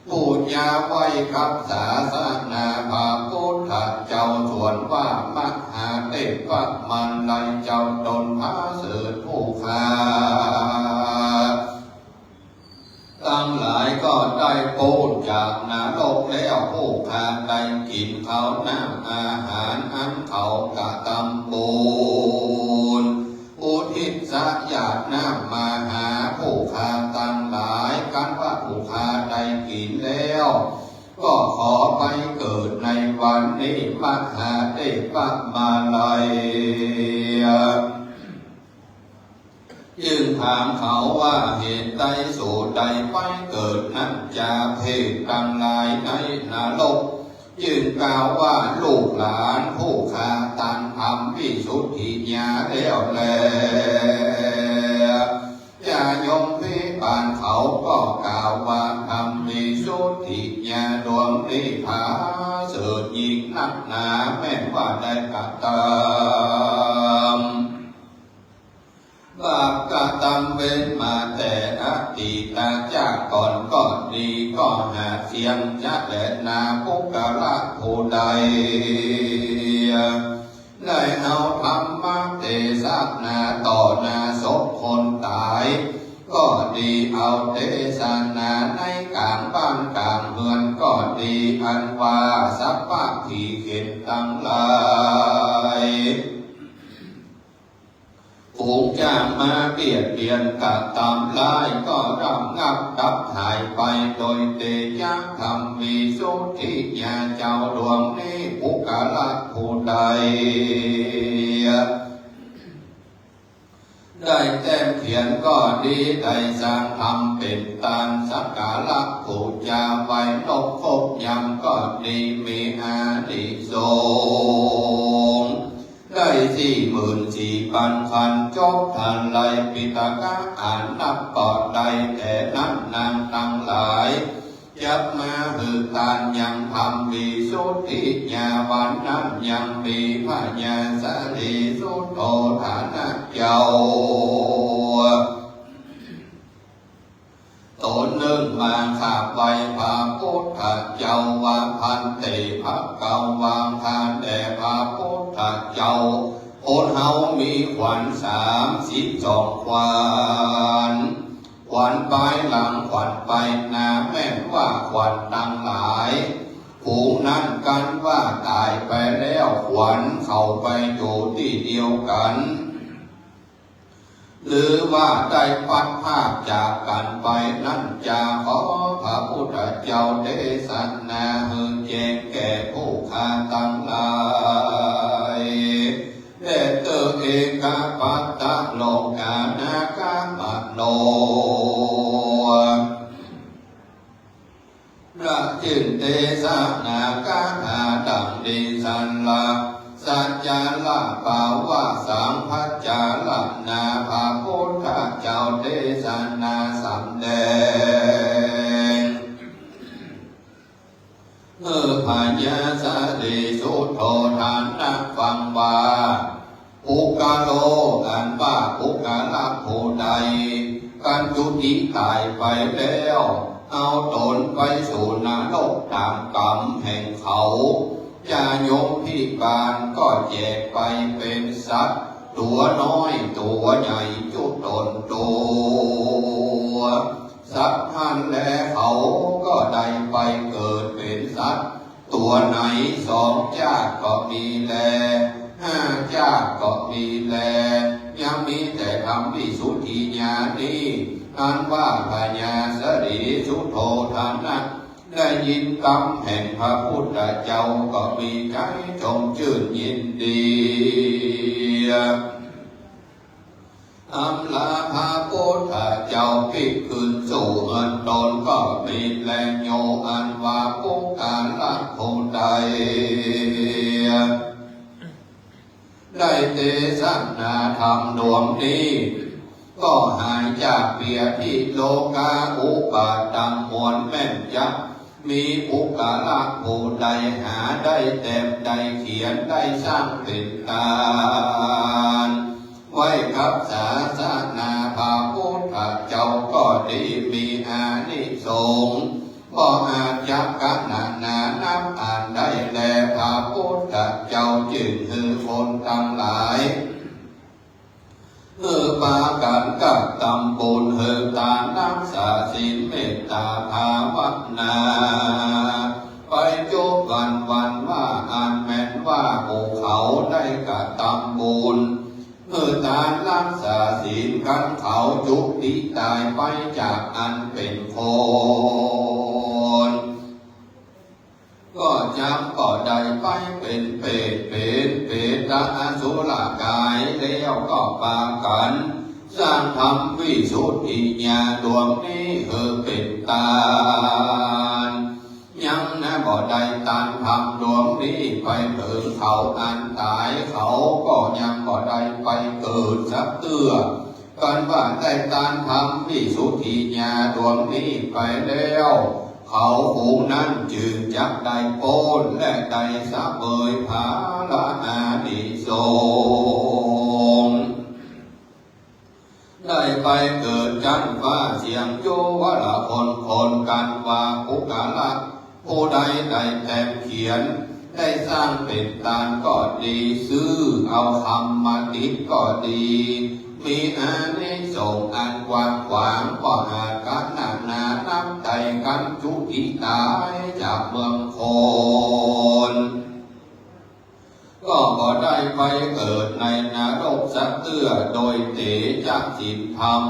พูดยาไว้กับศาสนาพระพุทธเจ้าส่วนว่ามหาเทพมันไลเจ้าตนพระเสด็จผู้ค้าตั้งหลายก็ได้พ้นจากนรกแล้วผู้ค้าได้กินข้าวน้ำอาหารอันเขากระทำบุญอุทิศญาติน้ำมาหาผู้ค้าตั้งหลายกันว่าผู้ค้าได้กินแล้วก็ขอไปเกิดในวันนี้มหาเทพมาลัยจึงถามเขาว่าเหตุใดสู่ใดไปเกิดนั้นจะเพศตั้งหลายในนรกจึงกล่าวว่าลูกหลานผู้ขาตันทำวิสุทธิญาณแล้วแลญาโยมพิบาลเขาก็กล่าวว่าทำวิสุทธิญาณดวงนี้ผาเสดยิ่งนักหนาแม้ว่าได้กระทำบาปกระทำเว้นมาแต่อดีตจากก่อนก็ดีก็หาเสียงจะและนาภุกละผู้ใดได้เอาธรรมะเทศนาต่อหน้าศพคนตายก็ดีเอาเทศนาในกลางบ้านกลางเมืองก็ดีอันว่าสัพพะที่เห็นตั้งหลายผูกจ้างมาเบียดเบียนกับตามลายก็ระงับดับหายไปโดยเตยะธรรมวิสุทธิญาณเจ้าดวงนี้ภูกละผู้ใดได้แต้มเขียนก็ดีได้สร้างทำเป็นตานสักการะผูจาไว้นกคบยำก็ดีมีอานิสงส์ได้44,000 คันจบทันไลปิตกะอ่านนับปอดใดแต่นั้นนางตั้งหลายยับมาหือทานยังทำวิสุทธิญาณวันนั้นยังมีพระญาสารีสุทโธฐานะเจ้าตนหนึ่งมาขาบไว้พระพุทธเจ้าว่าพันเตภะเกาวางทานแด่พระพุทธเจ้าโอนเฮามีขวัญ32 ขวัญไปหลังขวัญไปนาแม่นว่าขวัญตั้งหลายผู้นั้นกันว่าตายไปแล้วขวัญเข้าไปอยู่ที่เดียวกัน หรือว่าได้พัดภาคจากกันไปนั้นจะขอพระพุทธเจ้าเทศนาให้แจ้งแก่ผู้ข้าทั้งหลายเดชเตเอกาปัตตะโลกานาคามโนพระจินเตสนาคาหาดังดิสันลาสัจจาละภาวะสัมภัจจาละนาภาพุทธเจ้าเทศนาสำแดงพญาสาริสุทโธทานนักฟังว่าปุกาโลกันว่าปุกาละผู้ใดกันจุติตายไปแล้วเอาตนไปสู่นรกตามกรรมแห่งเขาจะยกพิการก็แจกไปเป็นสัตว์ตัวน้อยตัวใหญ่จุดตนตัวสัตว์ท่านและเขาก็ได้ไปเกิดเป็นสัตว์ตัวไหนสองชาติก็มีแลห้าชาติก็มีแลยังมีแต่ทำวิสุทธิญาณนี้อันว่าพญาสริสุทโธทานะได้ยินคำแห่งพระพุทธเจ้าก็มีใจชมชื่นยินดีอำลาพระพุทธเจ้าพิกขึ้นสู่เงินตนก็มีแรงโยอันว่าปุกการละผู้ใดได้เทศนาธรรมดวงนี้ก็หายจากเปียทิโลกาอุปาตังมวลแม่นยักษ์มีปุกาละผู้ใดหาได้เต็มใดเขียนได้สร้างเป็นการไว้กับศาสนาพระพุทธเจ้าก็ดีมีอานิสงส์ก็อาจจะกันนานับอ่านได้แลพระพุทธเจ้าจึงคือคนทั้งหลายปากันกับตำบุญตานักษาศีลเมตตาภาวนาไปจุบวันว่าอันแม้นว่าภูเขาได้กับตำบุญตารักษาศีลกันเขาจุติตายไปจากอันเป็นคนก็จำก็ได้ไปเป็นเปตอสุรกายแล้วก็ปากันสร้างธรรมวิสุทธิญาณดวงนี้เป็นตาลยังบ่ได้ตานธรรมดวงนี้ไปถึงเขาอันตายเขาก็ยังบ่ได้ไปเกิดสักเตื้อกันว่าได้ตานธรรมวิสุทธิญาณดวงนี้ไปแล้วเขาผู้นั้นจึงจักได้โปนและได้สะเบยภาละอานิสงส์ได้ไปเกิดจันฟ้าเสียงโจวละคนกันว่าปุกาละผู้ใดได้แต่งเขียนได้สร้างเป็นตาลก็ดีซื้อเอาคำมาติดก็ดีมีอานิสงส์อันกว้างขวางก็หากันนานับใจกันจุติตายจากเมืองโคนก็บ่ได้ไปเกิดในนรกสักเตื้อโดยเตจักสินธรรม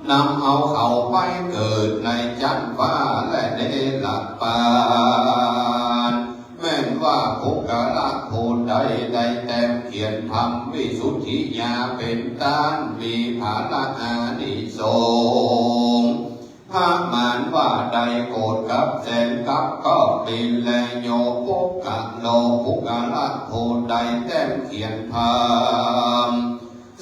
นำเอาเขาไปเกิดในจันฟ้าและเนรปานแม้นว่าปุกละผู้ใดได้แต่งเขียนธรรมวิสุทธิญาณเป็นตานมีภาละอานิสงส์ถ้ามานว่าใดโกรธกับแสนกับก็เป็นแลโยปุกะโลปุกละผู้ใดแต่งเขียนธรรม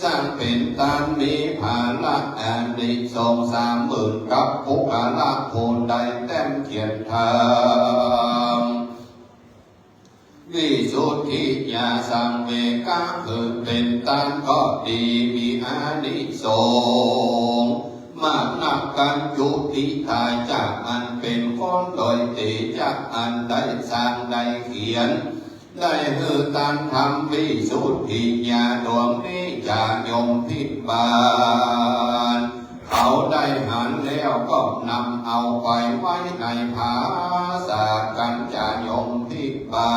สร้างเป็นตานมีภาละอานิสงส์30,000กับปุกละผู้ใดแต่งเขียนธรรมวิสุทธิญาณสังเวกะเป็นตานก็ดีมีอานิสงส์มากนับกันจุติตายจากอันเป็นคนโดยติจากอันได้สร้างได้เขียนได้ตานทำวิสุทธิญาณดวงนี้จากยมพิบาลเขาได้หันแล้วก็นำเอาไปไว้ในภาษากันจากยมพิบา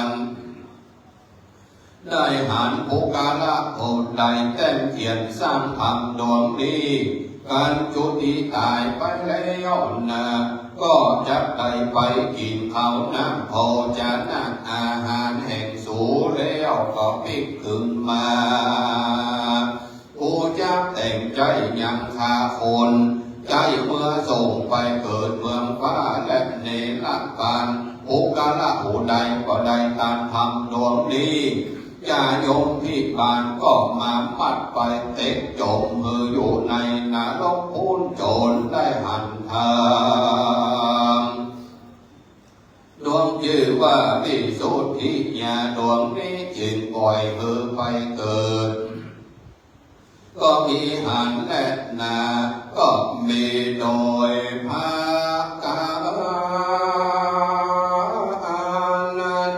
ล ได้หันโอกาละโอดใดแต้มเขียนสร้างธรรมดวงนี้การจุติตายไปแล้วนะก็จะได้ไปกินข้าวน้ำพอจะนั่งอาหารแห่งสูแล้วก็พิกขึ้นมากูจะแต่งใจยังคาคนใจเมื่อส่งไปเกิดเมืองฟ้าและเนรกานโอกาละหูใดก็ได้ตามทำดวงนี้ญาโยมพิบาลก็มาปัดไปเต็กจมมืออยู่ในนรกพูนโจรได้หันทางดวงชื่อว่าวิสุทธิญาณดวงนี้จึงปล่อยมือไปเกิดก็มีหันและนาก็มีโดยภาคกา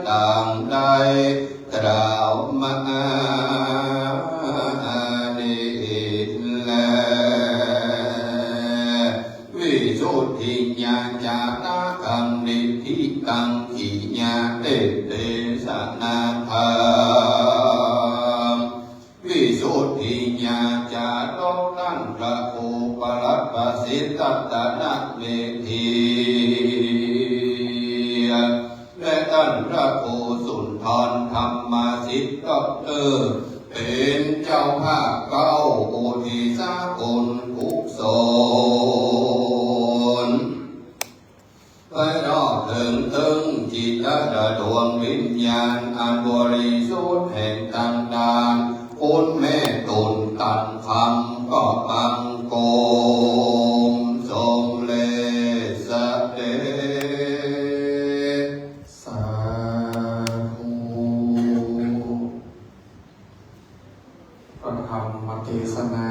ดังใดกล่าวมานี้แลวิสุทธิญาณจาระกังนิธิกังขิญาเตเตสนาธาวิสุทธิญาณจาโรนังพระโอปรัตปสิตตนะเมธีและท่านพระโอสุนทรธรรมสิทธิ์ด็อกเตอร์เป็นเจ้าภาพเก้าโอทิสากุลกุศลไปรอบถึงจิตระดวงวิญญาณอันบริสุทธิ์แห่งตัณดานคุณแม่ตุนตันคำก็บังโกมทรงเลสเดสาธุพระธรรมเทศนา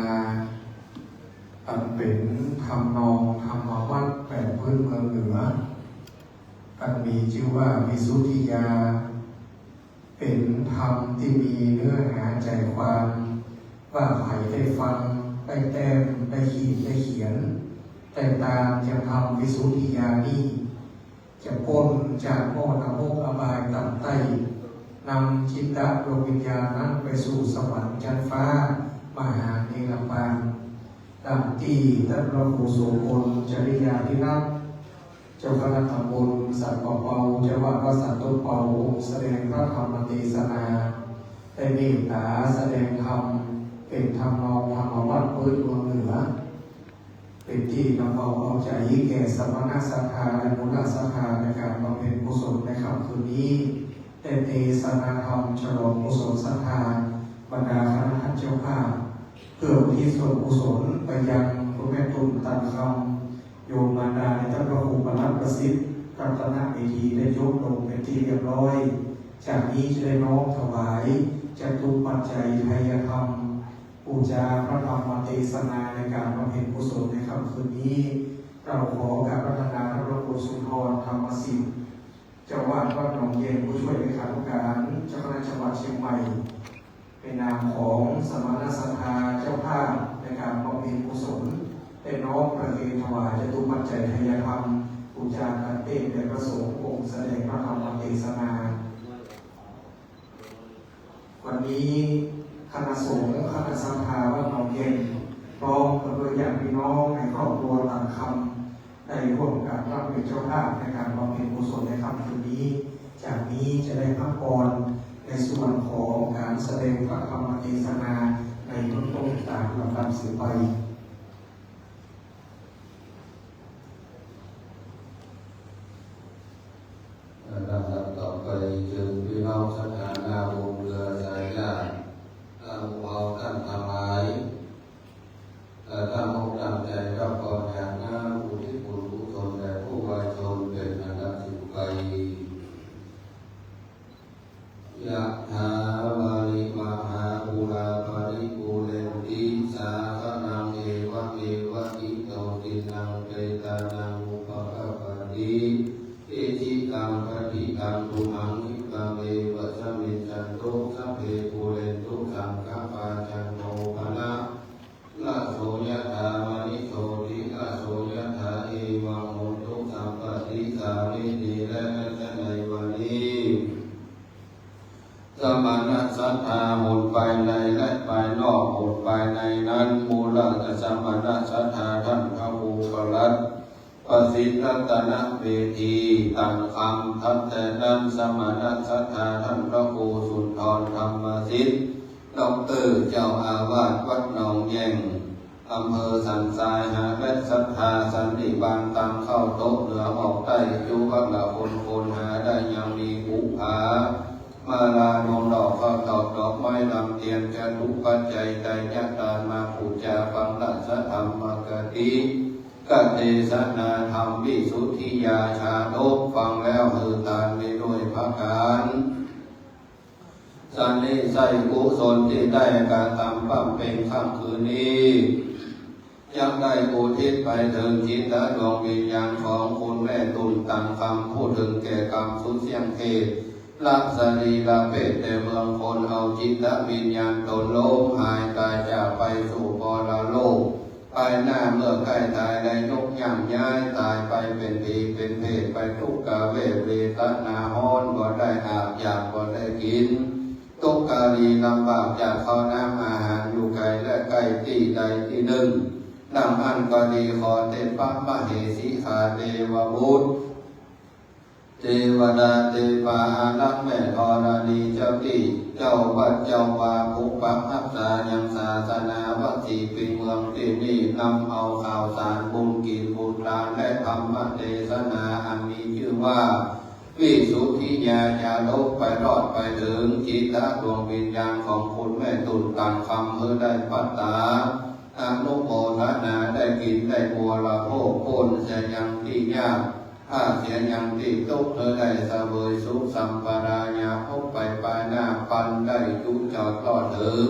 อันเป็นธรรมนองธรรมวัดแปดพื้นเมืองเหนืออันมีชื่อว่าวิสุทธิญาณเป็นธรรมที่มีเนื้อหาใจความว่าใครได้ฟังได้แต้มได้ขีดได้เขียนแต่ตามจะทำวิสุทธิญาณนี้จะพ้นจากโมหะโมกอบายต่ำใต้นำจิตตะดวงวิญญาณนั้นไปสู่สวรรค์ชั้นฟ้ามหาเนรปานดังที่ท่านพระครูโสพลจริยาภิรัตน์เจ้าคณะตำบลสัตว์เป่าจังหวัดวัดสัตว์ต้นเป่าแสดงพระธรรมเทศนาได้เมตตาแสดงธรรมเป็นธรรมนองธรรมวัดพื้นเมืองเหนือเป็นที่นำเอาใจแก่สมณศรัทธาและมุนีศรัทธาในการบำเพ็ญกุศลในค่ำคืนนี้ได้เทศนาธรรมฉลองกุศลศรัทธาบรรดาคณะเจ้าภาพเพื่ออุทิศส่วนกุศลไปยังพระแม่ตุนตันคำโยมมารดาในท่านพระครูปรัตประสิทธิ์รัตนเมธีได้ยกลงเป็นที่เรียบร้อยจากนี้จะได้น้อมถวายจตุปัจจัยไทยธรรมบูชาพระธรรมเทศนาในการบำเพ็ญกุศลในค่ำคืนนี้เราขอการพัฒนาพระพระครูสุนทรธรรมสิทธิ์เจ้าวาดวัดหนองเย็นผู้ช่วยเลขาธิการเจ้าคณะจังหวัดเชียงใหม่เป็นนามของสมณศรัทธาเจ้าภาพในการบำเพ็ญกุศลได้น้อมประเคนถวายจตุปัจจัยไทยธรรมบูชาการเต้นแด่พระสงฆ์องค์แสดงพระธรรมเทศนาวันนี้คณะสงฆ์คณะศรัทธาวัดหนองเย็นพร้อมกับญาติพี่น้องในครอบครัวต่างคำได้ร่วมกันรับเป็นเจ้าภาพในการบำเพ็ญกุศลในค่ำคืนนี้จากนี้จะได้พักผ่อนในส่วนของการแสดงพระธรรมเทศนาในต้นต้นตามลำดับสืบไปลำดับต่อไปจึงพี่น้องศรัทธาญาติวงเรือสายญาติเราเอาท่านทั้งหลายตั้งอกตั้งใจรับพรจากน้าอุทิศบุญกุศลแด่ผู้วายชนเป็นอันดับสิบไปยะถาวาริวหาภูราภริภูเรนติสาคนังเอวะเมวะอิโตตินังเปตานังอุปการปฏิเอจิตังปฏิตังตุมังคิปะเมวะสมิจจันโตสัพเพภูเรนตุสังฆปาจันโนปนะละโสยะถามณิโชติละโสยะถาเอวังโหตุสัมปติสามิติและในวันนี้สมณสัต สิทธัตนะเวทีตังคำทัตเตนันสมณสัทธาท่านพระครูสุนทรธรรมสิทธิ์ดอกเตอร์เจ้าอาวาสวัดหนองแยงอำเภอสันทรายหาและศรัทธาสันติบาลตามเข้าโต๊ะเหนือออกใต้จูบังละคนหาได้ยังมีภูผามาลาดวงดอกข้าวตอกดอกไม้ลำเทียนจะลุกปัจจัยใจยักษ์ดานมาปูจาฟังรัสธรรมกติกัเตสนาธรรมวิสุทธิยาชาโลกฟังแล้วฮือตานไปด้วยพระการสันนิใส่กุศลที่ได้การทำปั๊มเป็นค่ำคืนนี้ยังได้อุทิศไปถึงจิตและดวงวิญญาณของคุณแม่ตุนตังคำผู้ถึงแก่กรรมสุดเสียงเทศลักษณีลาเป็ดแต่เมืองคนเอาจิตและวิญญาณตนโลมหายตายจากไปสู่ปรโลกภายหน้าเมื่อใกล้ตายได้ยกย่ำย้ายตายไปเป็นผีเป็นเพศไปทุกขเวทเวทนาฮ้อนบ่ได้อาบอยากบ่ได้กินทุกกาลีลำบากจากข้าวน้ำอาหารอยู่ไกลและใกล้ที่ใดที่หนึ่งดังอันก็ดีขอเทพมเหสีขาเทวบุตรเทวดาเทวาอารักษ์แม่ธรณีเจ้าที่เจ้าวัดเจ้าวาภูปักรักษายังศาสนาวัดที่เป็นเมืองที่นี่นำเอาข่าวสารบุญกินบุญทานและธรรมเทศนาอันมีชื่อว่าวิสุทธิญาณจะลบไปรอดไปถึงจิตและดวงวิญญาณของคุณแม่ตุนตังคำเพื่อได้ปัตตาอนุโมทนาได้กินได้บัวละโภคโคนเสียยังที่ยากถ้าเสียยังที่ตุกเธอได้เสวยสุขสัมปรายาพบไปปลายหน้าปันได้จุจอดรอดถึง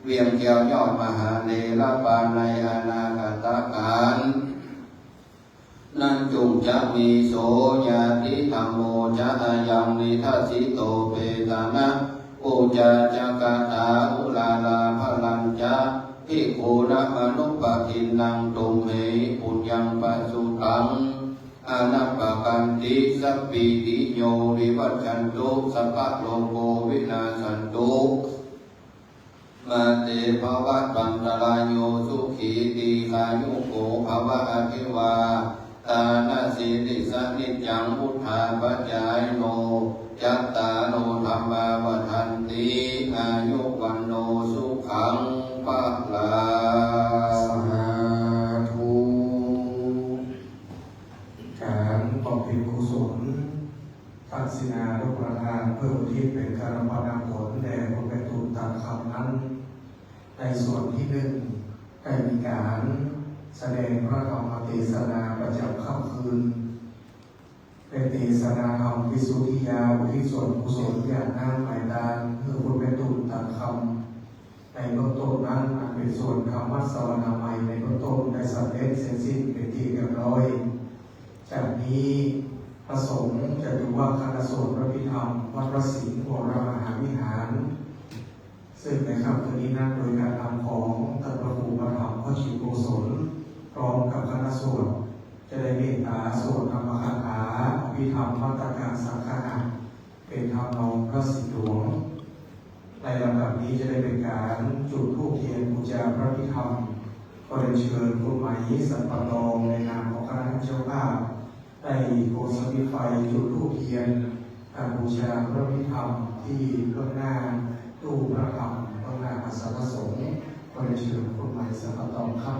เวียงแก้วยอดมหาเนรปานในอนาคตการนั่นจุงจะมีโสญาติธรรมโมจะอายังนิทัสสิโตเปตานะปูจาจักตาอุลาลาภลัญจะภิกขุระมนุปปทินังตุมเหปุญญังปัสสุตังอานัปปะกันติสัพพิติโยวิวัชชันตุสัพพะโลโกวินาสันตุมาเตภวัตวันตรายโยสุขีตีคายุโกภวะอภิวาตานาสีติสนิจยังพุทธาปัจจายโนจัตตาโนธรรมาวัฏันติอายุวันโนสุขังภะลัง สาธุการบำเพ็ญกุศลทักษิณาลูกประทานเพื่ออุทิศเป็นการบำเพ็ญผลแด่พระแม่ตุนตังคำนั้นในส่วนที่หนึ่งได้มีการแสดงพระธรรมเทศนาประจำค่ำคืนเป็นเทศนาธรรมวิสุทธิยาอุทิศส่วนกุศลอย่างน่าหมายดานเพื่อพระแม่ตุนตังคำในเบื้องต้นนั้นอันเป็นส่วนคำวัดสวนามัยในเบื้องต้นได้สำเร็จเสร็จสิ้นเป็นที่เรียบร้อยจากนี้พระสงฆ์จะถือว่าคณะสงฆ์พระพิธรรมวัดพระสิงห์วรมหาวิหารซึ่งในค่ำคืนนี้นั้นโดยการนำของท่านพระครูมาทำพระชิโกศลพร้อมกับคณะสงฆ์จะได้เมตตาสวดธรรมคาถาอภิธรรมมาตรการสังฆทานเป็นธรรมนองพระสิทธิหลวงในลำดับนี้จะได้เป็นการจุดธูปเทียนบูชาพระพิธรรมก็ได้เชิญคุณหมายสันปะตองในนามของคณะเจ้าภาพได้โพสต์ไฟจุดธูปเทียนการบูชาพระพิธรรมที่เบื้องหน้าตู้พระธรรมเบื้องหน้าพระสงฆ์ก็ได้เชิญคุณหมายสันปะตองครับ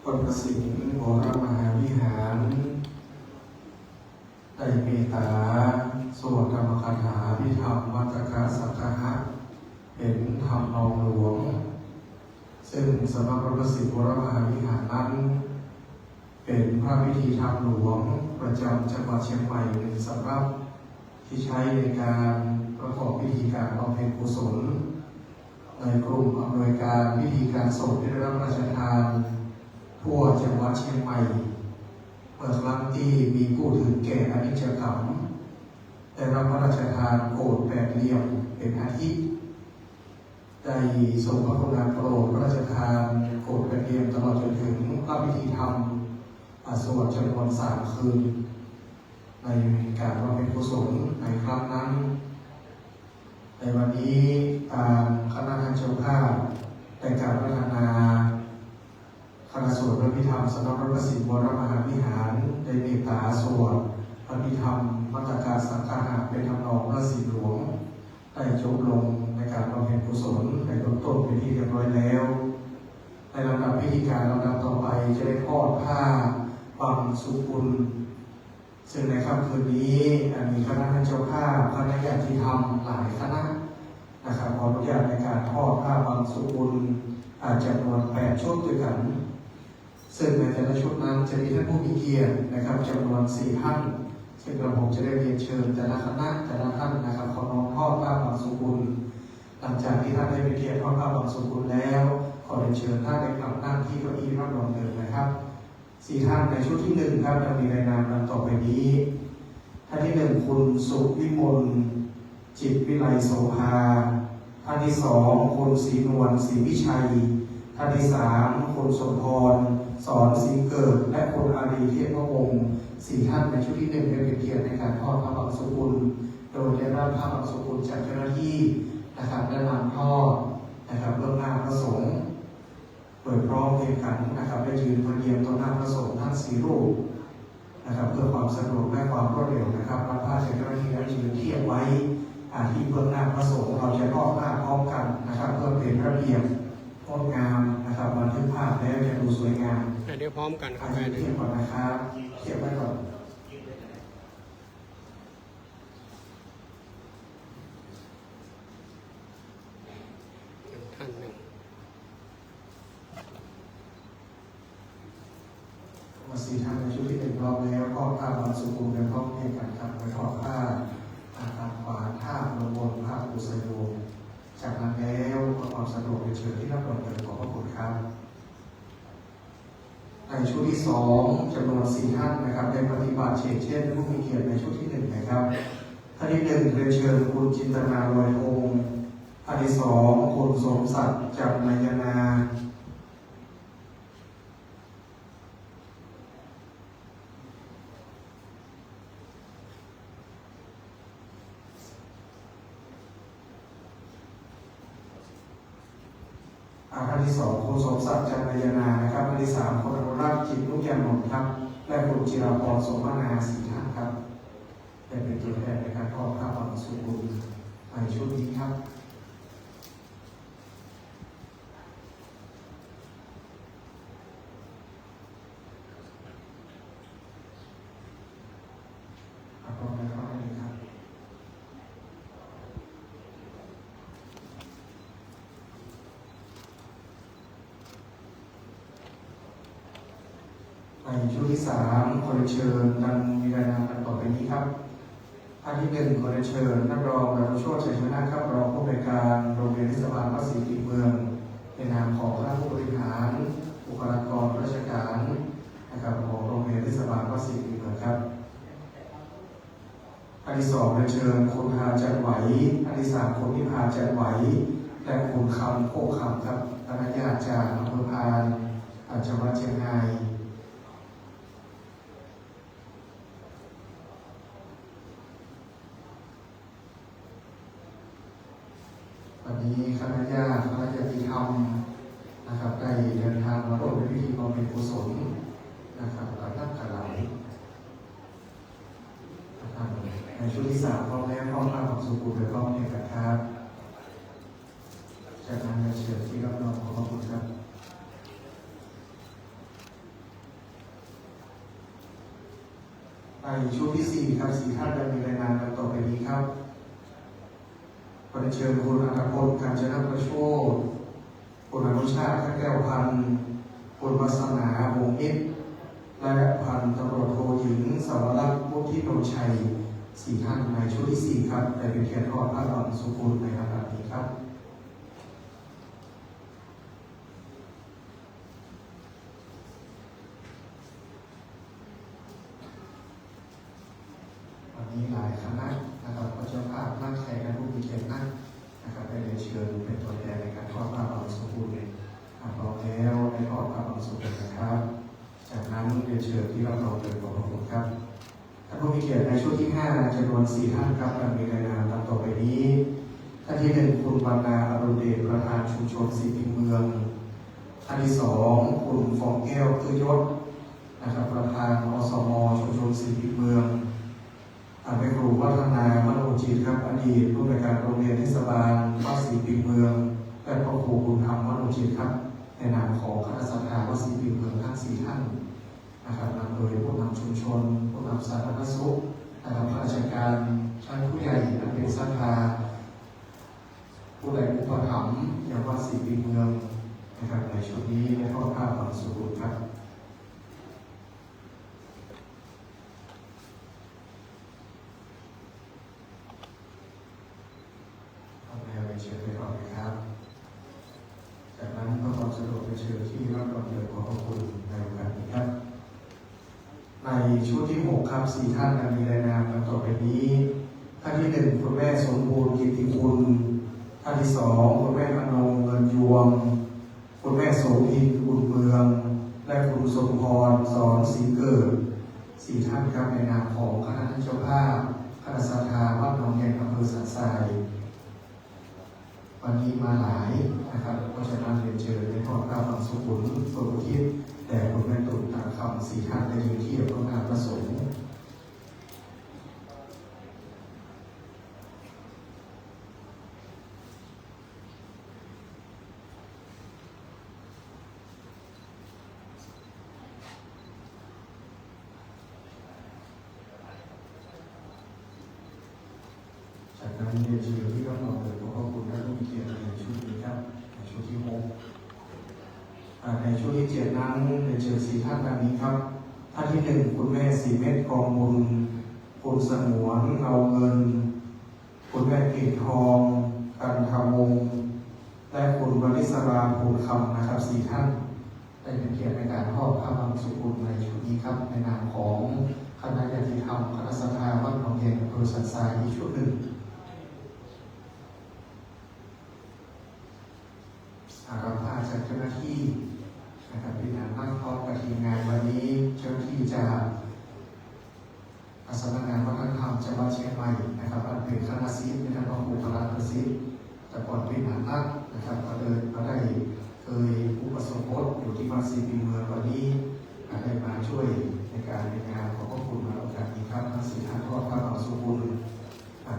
คนประสิทธิ์วรมหาวิหารได้เมตตาสวดธรรมคาถาพิธรรมวัตถกสังฆะเป็นธรรมนองหลวงซึ่งสำนักพระประสิทธิ์วรมหาวิหารนั้นเป็นพระพิธีธรรมหลวงประจำจังหวัดเชียงใหม่เป็นสำรับที่ใช้ในการประกอบพิธีการบำเพ็ญกุศลในกลุ่มอำนวยการพิธีการศพที่ได้รับพระราชทานทั่วจังหวัดเชียงใหม่เมื่อครั้งที่มีผู้ถึงแก่อนิจจกรรมได้รับพระราชทานโกฐแปดเหลี่ยมเป็นอาทิได้ทรงพระกรุณาโปรดพระราชทานโกฐแปดเหลี่ยมตลอดจนถึงพระพิธีธรรมสวดจำนวน3 คืนในการบำเพ็ญกุศลในครั้งนั้นในวันนี้ตามคณะท่านเจ้าภาพได้การพัฒนาคณะสวดพระพิธรรมสำนักพระประสิทธิ์วรมหาวิหารได้เมตตาสวดพระพิธรรมมัตตการสังฆะเป็นธรรมนองพระศีลหลวงได้จบลงในการบำเพ็ญกุศลในต้นเป็นที่เรียบร้อยแล้วในลำดับพิธีการลำดับต่อไปจะได้ทอดผ้าบังสุกุลซึ่งในค่ำคืนนี้มีคณะท่านเจ้าภาพคณะญาติธรรมหลายคณะนะครับขออนุญาตในการทอดผ้าบังสุกุลจำนวน8 ชุดด้วยกันซึ่งในแต่ละชุดนั้นจะมีท่านผู้มีเกียรตินะครับจำนวน4 ท่านซึ่งกระผมจะได้เรียนเชิญแต่ละคณะแต่ละท่านนะครับขอน้อมทอดผ้าบังสุกุลหลังจากที่ท่านได้ไปเกียรติทอดผ้าบังสุกุลแล้วขอเรียนเชิญท่านได้กลับนั่งที่เก้าอี้รับรองเดิมนะครับ4 ท่านในชุดที่1ครับจะมีรายนามดังต่อไปนี้ท่านที่1คุณสุวิมลจิตวิไลโสภาท่านที่2คุณศรีนวลศรีวิชัยท่านที่3คุณสมพรสอนศรีเกิดและคุณอารีเทพวงศ์4 ท่านในชุดที่1ได้เป็นเกียรติในการทอดพระบังสุกุลโดยได้รับพระบังสุกุลจากเจ้าหน้าที่นะครับและนำทอดนะครับเบื้องหน้าพระสงฆ์โดยพร้อมเพรียงกันนะครับได้ยืนพเนียมต่อหน้าพระสงฆ์ทั้ง4 รูปนะครับเพื่อความสะดวกและความรวดเร็วนะครับรับผ้าจากเจ้าหน้าที่ได้ยืนเทียบไว้ที่เบื้องหน้าพระสงฆ์เราจะทอดผ้าพร้อมกันนะครับเพื่อเป็นระเบียบงดงามนะครับบันทึกภาพแล้วจะดูสวยงามเดี๋ยวพร้อมกันครับเทียบก่อนนะครับเทียบไว้ก่อนท่านหนึ่งมา4 ท่านในชุดที่1รอบแล้วก็ผ้าบังสุกุลเป็นพร้อมเพรียงกันครับไปทอดผ้าทางขวาท่าลงบนผ้าปูสโยจากนั้นแล้วความสะดวกเป็นเชิญที่รับรองเดินขอบพระคุณครับในชุดที่2จำนวน4 ท่านนะครับได้ปฏิบัติเช่นผู้มีเกียรติในชุดที่1นะครับท่านที่1เรียนเชิญคุณจินตนาลอยองค์ท่านที่2คุณสมศักดิ์จำนายนาท่านที่2คุณสมศักดิ์จำนายนานะครับท่านที่3คุณอนุรักษ์จิตนุยานนท์ครับและคุณจิราพรสมนา4 ท่านครับได้เป็นตัวแทนในการทอดผ้าบังสุกุลในชุดนี้ครับพร้อมแล้วเลยครับในชุดที่3ขอเชิญดังมีรายนามดังต่อไปนี้ครับท่านที่1ขอเชิญนักร้องดาวโชติชัยชนะครับรองผู้อำนวยการโรงเรียนเทศบาลวัดศรีกิจเมืองในนามของคณะผู้บริหารบุคลากรราชการนะครับของโรงเรียนเทศบาลวัดศรีกิจเมืองครับท่านที่2ขอเชิญคุณพาจันไหวท่านที่3คุณนิพาจันไหวและคุณคำโคกคำครับคณะญาติจากอำเภอพานจังหวัดเชียงรายวันนี้คณะญาติธรรมนะครับได้เดินทางมาร่วมในพิธีบำเพ็ญกุศลนะครับกับนักกล่าวในชุดที่3พร้อมแล้วพร้อมผ้าบังสุกุลโดยพร้อมเพรียงกันครับจากนั้นเชิญที่รับรองขอบพระคุณครับ ในช่วงที่4ครับ4ท่านจะมีรายงานดังต่อไปนี้ครับขอเชิญคุณอัธพล การจนประโชติคุณอนุชาติแก้วพันธ์คุณวัฒนาวงศ์มิตรและพันตำรวจโทหญิงสาวรักษ์วุฒิโนชัย4ท่านในช่วงที่4ครับได้เป็นเกียรติทอดพระบรมสุกุลในลำดับนี้ครับวันนี้หลายคณะนะครับพระเจ้าภาพนั่งแขกและผู้มีเกียรตินั่งนะครับได้เรียนเชิญเป็นตัวแทนในการทอดพระบรมสุกุลพร้อมแล้วได้ทอดพระบรมสุกุลนะครับจากนั้นเรียนเชิญที่รับรองโดยขอบพระคุณครับท่านผู้มีเกียรติในช่วงที่5จำนวน4ท่านครับดังมีรายงานดังต่อไปนี้ท่านที่1คุณวรรณาอรุณเดชประธานชุมชนสีพิมพ์เมืองท่านที่2คุณฟองแก้วคือยศนะครับประธานอสมชุมชนสีพิมพ์เมืองท่านแม่ครูวัฒนามโนจิตครับอดีตผู้อำนวยการโรงเรียนเทศบาลวัดสีพิมพ์เมืองและพระครูบุญธรรมมโนจิตครับในนามของคณะสัตยาวัดสีพิมพ์เมืองทั้ง4ท่านนะครับนำโดยผู้นำชุมชนผู้นำสาธารณสุขนะครับข้าราชการชั้นผู้ใหญ่นักเรียนศรัทธาผู้ใดอุปถัมภ์อย่างวัดสีพิมพ์เมืองนะครับในช่วงนี้ในทอดผ้าบางสุกุลครับทำแนวเชิญไปก่อนนะครับจากนั้นก็ความสะดวกในเชิญที่รับรองโดยขอบพระคุณในโอกาสนี้ครับในช่วงที่6ครับ4ท่านมีรายนามดังต่อไปนี้ท่านที่1คุณแม่สมบูรณ์กิตติคุณท่านที่2คุณแม่อนงเงินยวงคุณแม่โสภินอุ่นเมืองและคุณสมพรสอนศรีเกิด4ท่านครับในนามของคณะเจ้าภาพคณะศรัทธาวัดหนองแยงอำเภอสันทรายวันนี้มาหลายนะครับเพราะฉะนั้นเรียนเชิญในทอดพระบางสุกุลส่วนอุทิศแต่คุณแม่ตุ่นตามคำ4ท่านในยืนเทียบพระนามประสงค์จากนั้นเรียนเชิญที่รับรองโดยขอบพระคุณและผู้มีเกียรติในชุดนี้ครับในชุดที่6ในช่วงที่7นั้นเรียนเชิญ4ท่านดังนี้ครับท่านที่1คุณแม่สีเม็ดกองบุญคุณสงวนเงาเงินคุณแม่กลิ่นทองกันทวงศ์และคุณวริศราภูลคำนะครับ4ท่านได้เป็นเกียรติในการทอดพระบรมสุกุลในชุดนี้ครับในนามของคณะญาติธรรมคณะศรัทธาวัดหนองแยงอำเภอสันทรายอีกชุดหนึ่งรับผ้าจากเจ้าหน้าที่นะครับเป็นการนั่งพร้อมกับทีมงานวันนี้เจ้าหน้าที่จากสำนักงานวัฒนธรรมจังหวัดเชียงใหม่นะครับอันเป็นคณะศิลป์เป็นท่านพระครูพระราชศิษย์แต่ก่อนเป็นฐานนักนะครับก็เดินมาได้เคยอุปสมบทอยู่ที่วัดศรีพิมพ์เมืองวันนี้ได้มาช่วยในการในงานขอบพระคุณมาโอกาสนี้ครับทั้ง4ท่านทอดพระบางสุกุล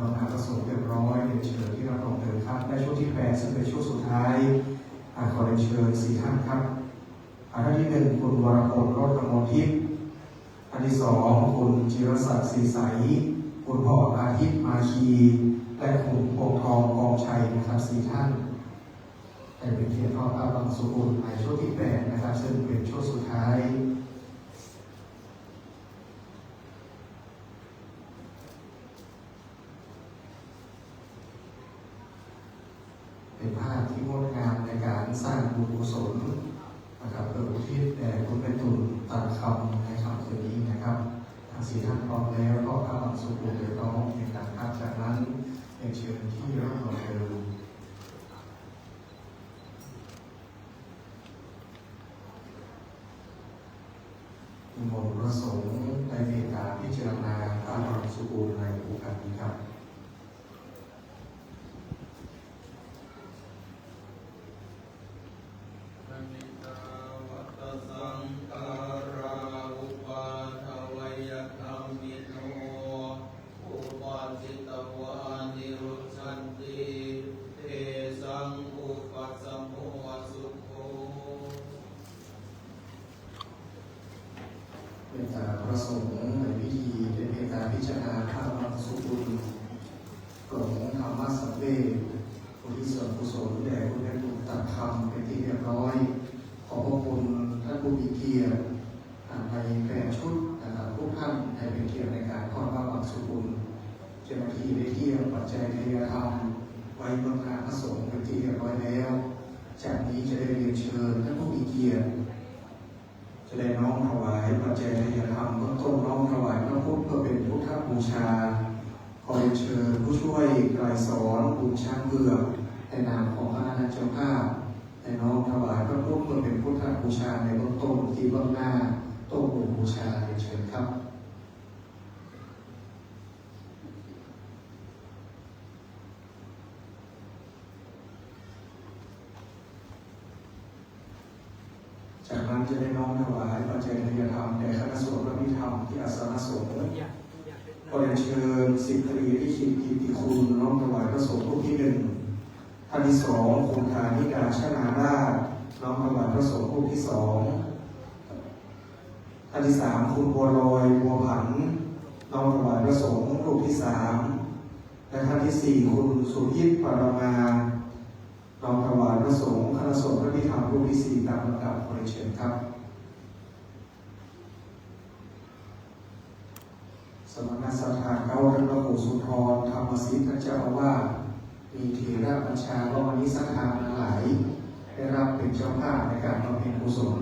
บำนาญประสงค์เรียบร้อยเรียนเชิญที่รับรองเดินครับในช่วงที่8ซึ่งเป็นช่วงสุดท้ายขอเรียนเชิญ4ท่านครับท่านที่1คุณวรพลโรจน์กมลทิพย์ท่านที่2คุณจิรศักดิ์ศรีใสคุณพ่ออาทิตย์มาชีและคุณพงษ์ทองกองชัยนะครับ4ท่านได้เป็นเกียรติทอดพระบางสุกุลในช่วงที่8นะครับซึ่งเป็นช่วงสุดท้ายเป็นภาพที่งดงามในการสร้างบุญกุศลนะครับเพื่ออุทิศแด่คุณเป็นตุนตามคำในคำคืนนี้นะครับทั้ง4ท่านพร้อมแล้วก็พระบางสุกุลเดี๋ยวร้องในการครับจากนั้นเรียนเชิญที่รับรองเดิมนิมนต์พระสงฆ์ในเมตตาพิจารณาพระบางสุกุลในโอกาสนี้ครับเป็นพระสงฆ์ในพิ พิธีได้เป็นการพิจารณาพระบรมสุบุญหลวงธรรมสังเวชอุทิศส่วนกุศลแด่คุณแม่ตุตัดคำเป็นที่เรียบร้อยขอบพระคุณท่านผู้มีเกียรติในแปดชุดนะครับทุกท่านให้เป็นเกียรติในการทอดพระบรมสุบุญเจ้าหน้าที่ได้เที่ยวปัจจัยทายธรรมไว้บนงานพระสงฆ์เป็นที่เรียบร้อยแล้วจากนี้จะได้เรียนเชิญท่านผู้มีเกียรติจะได้น้อมถวายปัจจัยทายธรรมเบื้องต้นน้อมถวายพระพุทธเพื่อเป็นพุทธบูชาขอเรียนเชิญผู้ช่วยไกรสอนบุญช้างเบือกในนามของคณะเจ้าภาพในน้อมถวายพระพุทธเพื่อเป็นพุทธบูชาในเบื้องต้นที่เบื้องหน้าโต๊ะบูชาเรียนเชิญครับจากนั้นจะได้น้อมถวายปัจจัยทายธรรมแด่คณะสงฆ์พระพิธรรมที่อาสนะสงฆ์ขอเรียนเชิญสิบคดีที่คิดกิตติคุณน้อมถวายพระสงฆ์รูปที่หนึ่งท่านที่สองคุณธานิกาชนาราชน้อมถวายพระสงฆ์รูปที่สองท่านที่สามคุณบัวลอยบัวผันน้อมถวายพระสงฆ์รูปที่สามและท่านที่สี่คุณสุยิตปรมาน้อมถวายพระสงฆ์คณะสงฆ์พระพิธรรมรูปที่สี่ตามลำดับขอเรียนเชิญครับสมณศักดิ์เขาท่านพระครูสุนทรธรรมศิษย์ท่านเจ้าอาวาสมีเถระบัญชาและวันนี้สัทธาทั้งหลายได้รับเป็นเจ้าภาพในการบำเพ็ญกุศล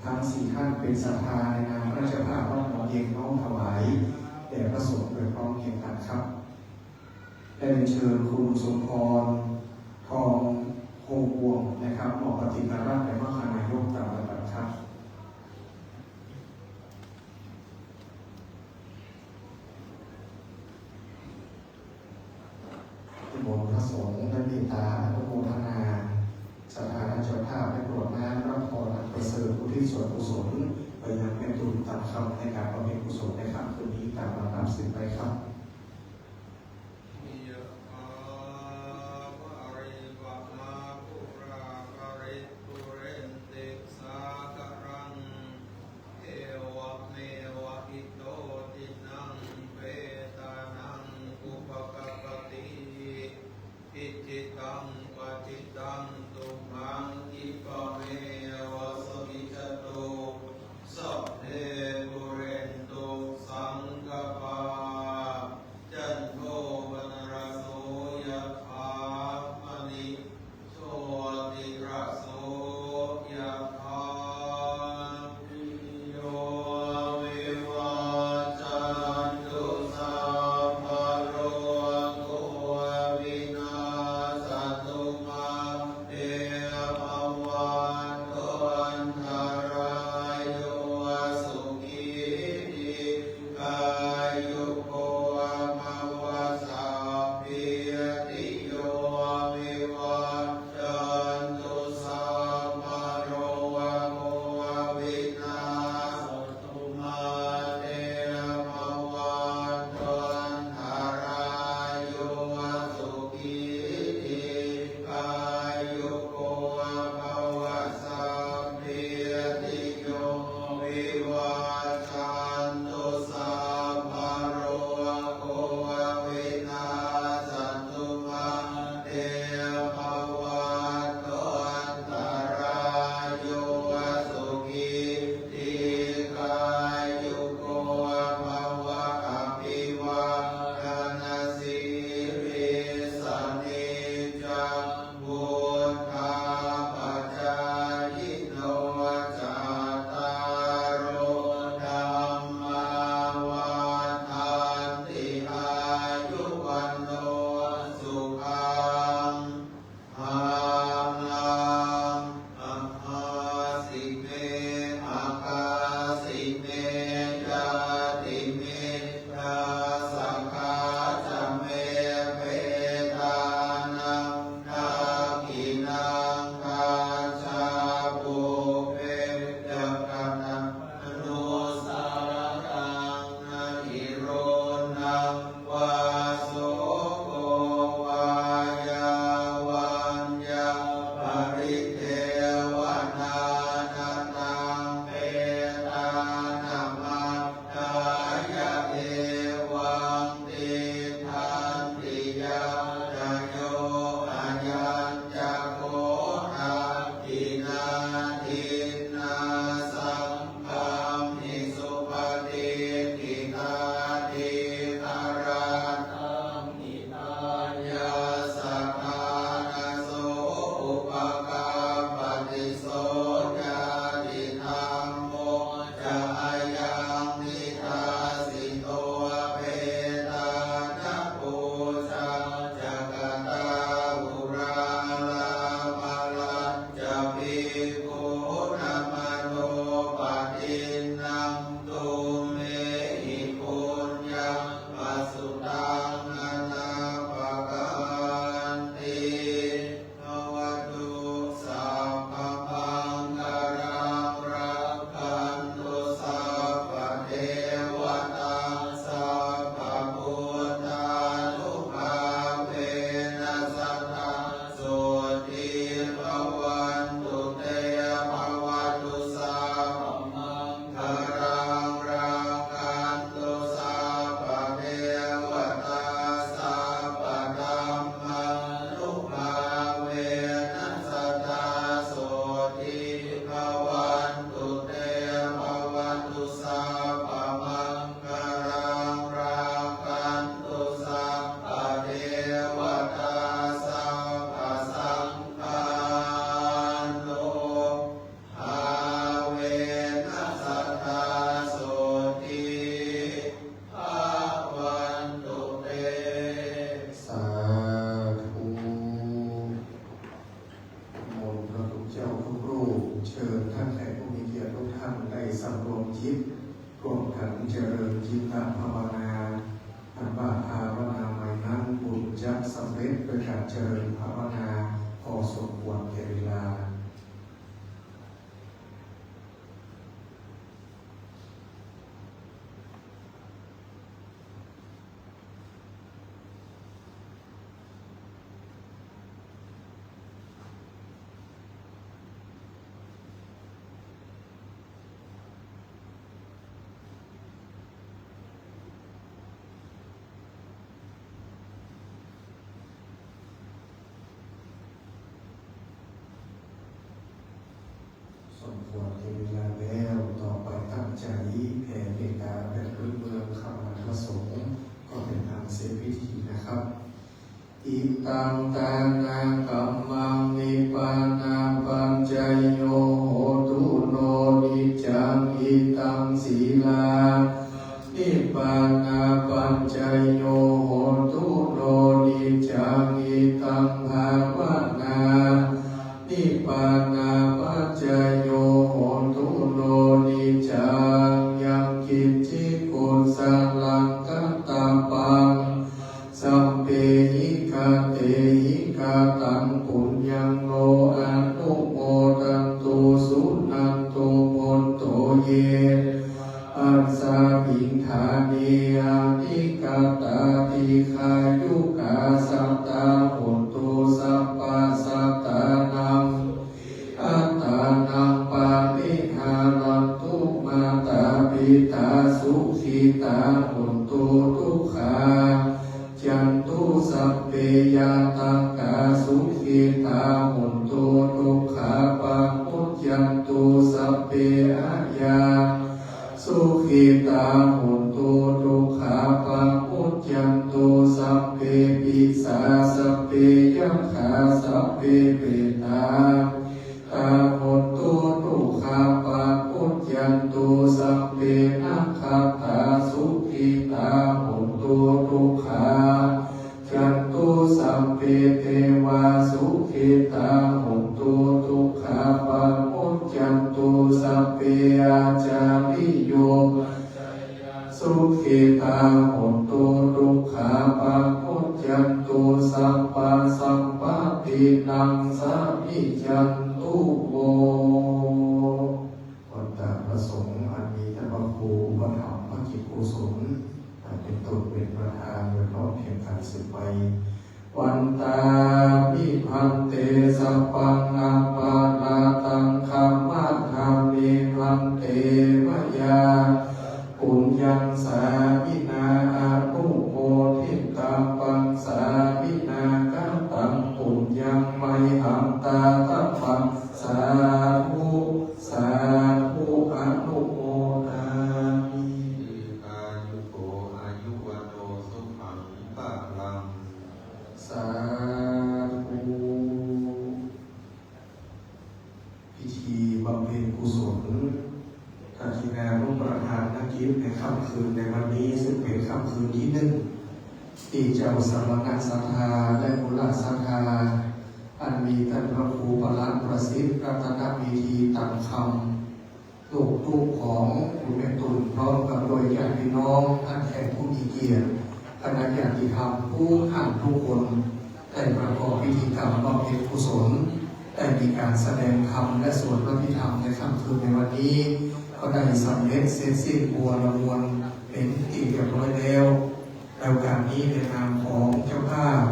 ทั้งสี่ท่านเป็นศรัทธาในนามพระเจ้าภาพวัดหนองเย็นน้อมถวายแด่พระสงฆ์โดยพร้อมเพรียงกันครับได้เชิญคุณสมพรทองโฮงวงนะครับหมอปฏิการัตน์ในมหานายกตามลำดับครับบนพระสงฆ์ได้เมตตาอนุโมทนาศรัทธาท่านเจ้าภาพได้โปรดน้ำรับพรอันประเสริฐอุทิศส่วนกุศลไปยังแม่ตุนตามคำในการบำเพ็ญกุศลในค่ำคืนนี้ตามลำดับสืบไปครับ โดยการเจริญภาวนาพอสมควรแก่เวลาสมควรแก่เวลาแล้วต่อไปตั้งใจแผ่เมตตาแบบรุ่งเรืองเข้ามาพระสงฆ์ก็เป็นทางเสร็จพิธีนะครับอิตังตานากัมมังนิปานาปัญจโยโหตุโนนิจังอิตังศีลานิปานาปัญจโยโหตุโนนิจังอิตังภาวนานิปานาปัญจโยโหตุโนนิจังยังกิจจิกุสลังกัตตาปังสัมเปหิกาเตหิกาตังปุญญังโลอนุโมทันตุสุนันตุมนโตเยอัสสามิงธานิอานิกาตาติขายุกาสัตตาปุตตุสัพพะสัตตานังอัตตานังปานิหารันตุมาตาปิตาสุขิตาปุตตุทุกขาจันตุสัพเพยาตังกาสุขิตาหุนตุทุกขาปังพุทยันตุสัพเพอะยาสุขิตาหุนตุทุกขาปังพุทยันตุสัพเพปิสาสัพเพยัคขาสัพเพเปตาตาหุนตุทุกขาปังพุทยันตุสัพเพนัคขตาสุขิตาหุนตุทุกขาจันตุสัพเพเทวาสุขิตาหุนตุทุกขาปังพุทยันตุสัพเพอาจาริโยสุขิตาหุนตุทุกขาปังพุทยันตุสัพพะสัมปตินังสัมมิจันตุโมวันตาประสงค์อันมีท่านพระครูพระธรรมพระกิจกุศลเป็นต้นเป็นประธานโดยพร้อมเพียงกันสืบไปวันตามิพันเตสัพพังอาปาลาตังคัมมาธรรมิพันเตมยาปุญญังสามินาอานุโมทิตังปังสามินาคัตตังปุญญังไมหังตาตัพพังสาธุสาธุอนุโมทามิ อายุโกอายุวันโนสุขังปะลัง สาธุพิธีบำเพ็ญกุศลทางทีมงานร่วมประธานนักกิจในค่ำคืนในวันนี้ซึ่งเป็นค่ำคืนที่หนึ่งที่เจ้าสำนักงานศรัทธาและบุรศรัทธาอันมีท่านพระครูประหลัดประสิทธิ์รัตนวิธีตังคำลูกทุกของคุณแม่ตุลพร้อมกับโดยญาติพี่น้องท่านแขกผู้มีเกียรติคณะญาติธรรมผู้ท่านทุกคนได้ประกอบพิธีกรรมบำเพ็ญกุศลได้มีการแสดงธรรมและสวดพระพิธรรมในค่ำคืนในวันนี้ก็ได้สำเร็จเสร็จสิ้นบัวละมวลเป็นที่เรียบร้อยแล้วในโอกาสนี้ในนามของเจ้าภาพ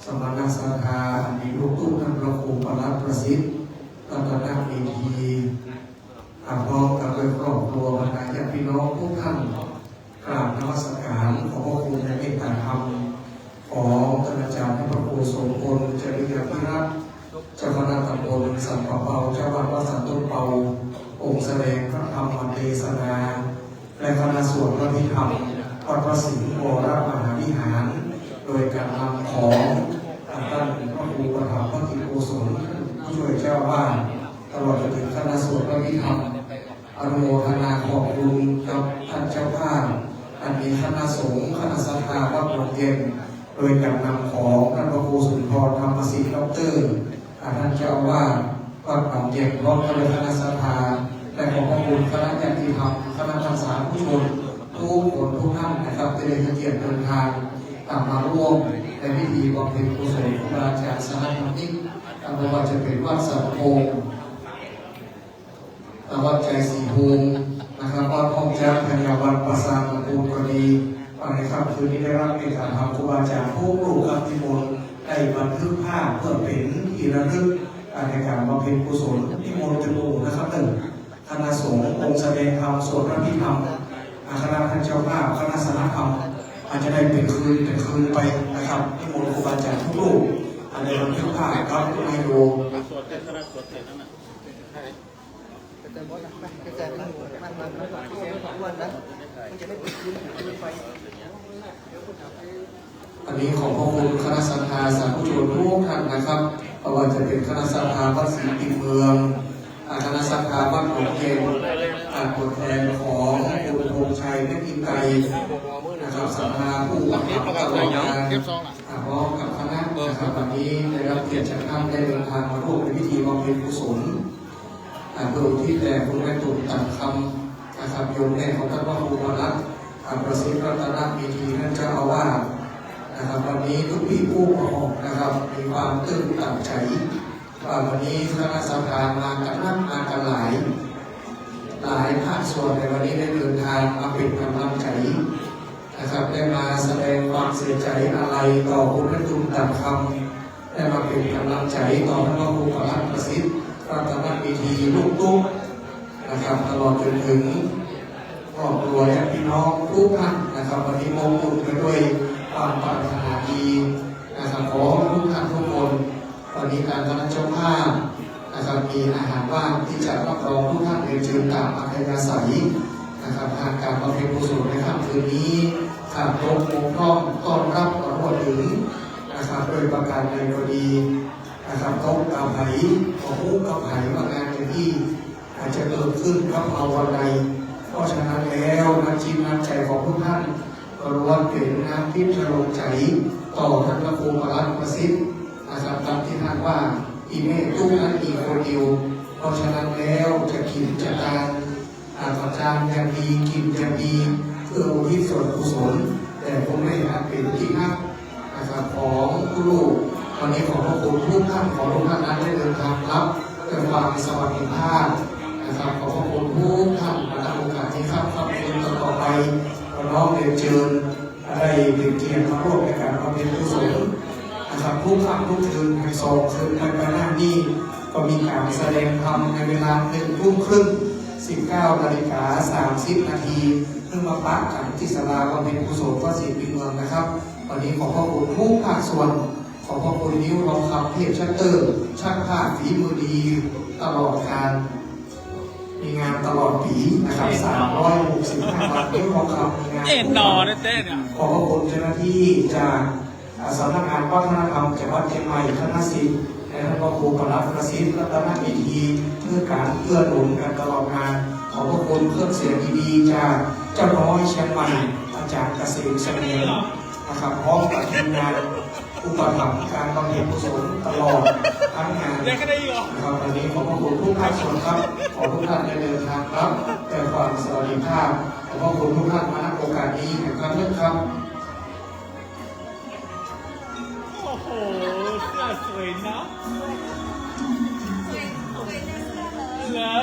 สมณศรัทธาอันมีลูกตุ้มท่านพระครูประหลัดประสิทธิ์รัตนเมธีพร้อมกับโดยครอบครัวบรรดาญาติพี่น้องทุกท่านกราบนมัสการขอพระคุณในเมตตาธรรมของท่านอาจารย์พระครูโสพลจริยพิรัตน์เจ้าคณะตำบลสันป่าเปาเจ้าวัดวัดสันต้นเปาองค์แสดงพระธรรมเทศนาและคณะสวดพระพิธรรมวัดพระศรีวรมหาวิหารโดยการนำของท่านพระครูประธานพระกิจกุศลผู้ช่วยเจ้าวาดตลอดจนถึงคณะสวดพระพิธรรมอนุโมทนาขอบคุณกับท่านเจ้าภาพอันมีคณะสงฆ์คณะศรัทธาวัดหลวงเย็นโดยการนำของท่านพระครูสุนทรธรรมศิษย์ดร.ท่านเจ้าอาวาสวัดหนองเย็นพร้อมกับคณะศรัทธาและขอบพระคุณคณะญาติธรรมคณะทักษาผู้ชนทุกคนทุกท่านนะครับที่ได้เกียรติเดินทางมาร่วม ในพิธีบำเพ็ญกุศลครูบาอาจารย์สหธรรมิกไม่ว่าจะเป็นวัดสัมโพงวัดใจสีภูมินะครับวัดห้องแจ้งพญาวัดประสานภูมิก็ดีวันในค่ำคืนนี้ได้รับเกียรติทางครูบาอาจารย์ผู้รู้กับนิมนต์ได้บันทึกภาพเพื่อเป็นที่ระลึกในการบำเพ็ญกุศลนิมนต์เป็นหมู่นะครับคณะสงฆ์องค์แสดงธรรมสวดพระพิธรรมคณะท่านเจ้าภาพคณะสนธรรมอาจจะได้เป็นคืนไปนะครับนิมนต์ครูบาอาจารย์ทุกรูปในบันทึกภาพครับนายโยอันนี้ขอพระคุณคณะสัตยาสาธุชนทุกท่านนะครับเพราะว่าจะเป็นคณะสัตยาวัดศรีปิ่นเมืองคณะสัตยาวัดหลวงเย็นตัวแทนของคุณธงชัยเมฆอินไกรนะครับสัตยาผู้ประกอบการพร้อมกับคณะนะครับวันนี้ได้รับเกียรติจากท่านได้เดินทางมาร่วมในพิธีบำเพ็ญกุศลโดยที่แต่คุณแม่ตุ่นตัดคำนะครับโยมแม่ของท่านว่าครูวรัตน์ประสิทธิ์รัตนมีทีท่านเจ้าอาวาสนะครับวันนี้ทุกพี่ผู้ปกครองนะครับมีความตื่นตันใจว่าวันนี้คณะสัตยามากันนักมากันหลายภาคส่วนในวันนี้ได้เดินทางมาเป็นกำลังใจนะครับได้มาแสดงความเสียใจอะไรต่อคุณแม่ตุ่นตัดคำได้มาเป็นกำลังใจต่อท่านว่าครูวรัตน์ประสิทธิ์รัตนมีทีลูกตุ๊กนะครับตลอดจนถึงครอบครัวและพี่น้องทุกท่านนะครับวันนี้มงคลไปด้วยความปรารถนาดีนะครับขอทุกท่านทุกคนวันนี้การคณะเจ้าภาพนะครับมีอาหารว่างที่จะรับรองทุกท่านในเชิญตามอัธยาศัยนะครับทางการบำเพ็ญกุศลในค่ำคืนนี้ขาดตกมงคลต้อนรับขอรวดถึงนะครับโดยประการใดก็ดีนะครับโต๊ะกาไผ่ของผู้กาไผ่ว่างานอย่างที่อาจจะเกิดขึ้นกับเราวันใดเพราะฉะนั้นแล้วน้ำจิตน้ำใจของทุกท่านก็ล้วนเป็นน้ำทิพย์ชโลมใจต่อท่านพระครูวรัตน์ประสิทธิ์นะครับตามที่ท่านว่าอีเมตุกนั้นอีโคเดียวเพราะฉะนั้นแล้วจะกินจะการประจานอย่างดีกินอย่างดีเพื่ออุทิศส่วนกุศลแต่ผมไม่อาจเป็นที่นักนะครับของผู้ลูกวันนี้ขอพระคุณทุกท่านขอทุกท่านนั้นได้เดินทางรับเกิดความสวัสดิภาพนะครับขอพระคุณทุกท่านในโอกาสที่ข้ามคืนต่อไปน้องเรียนเชิญได้เป็นเกียรติมาร่วมในการบำเพ็ญกุศลนะครับทุกค่ำทุกคืนในสองคืนในวันหน้านี้ก็มีการแสดงธรรมในเวลา1 ทุ่มครึ่ง 19:30 นาทีเพื่อมาปะกันที่ศาลาบำเพ็ญกุศลวัดศรีปิ่นเมืองนะครับวันนี้ขอพระคุณทุกภาคส่วนขอพระคุณนิ้วทองคำเทพชัตเตอร์ช่างภาพฝีมือดีตลอดการมีงานตลอดปีนะครับ365 วันนิ้วทองคำมีงานขอพระคุณเจ้าหน้าที่จากสำนักงานวัฒนธรรมจังหวัดเชียงใหม่คณะศิลป์และท่านพระครูวรัตน์ประสิทธิ์รัตนมีทีเพื่อการเอื้อหนุนกันตลอดงานขอพระคุณเครื่องเสียงดีๆจากเจ้าน้อยเชียงใหม่อาจารย์เกษมเสมียนนะครับพร้อมกับทีมงานอุปถัมภ์การบำเพ็ญกุศลตลอดทั้งงานนะครับวันนี้ขอพระคุณทุกภาคส่วนครับขอทุกท่านได้เดินทางครับแต่ความสวัสดิภาพขอพระคุณทุกท่านมาณโอกาสนี้แห่งการเลือกครับโอ้โหเสื้อสวยเนาะเหรอ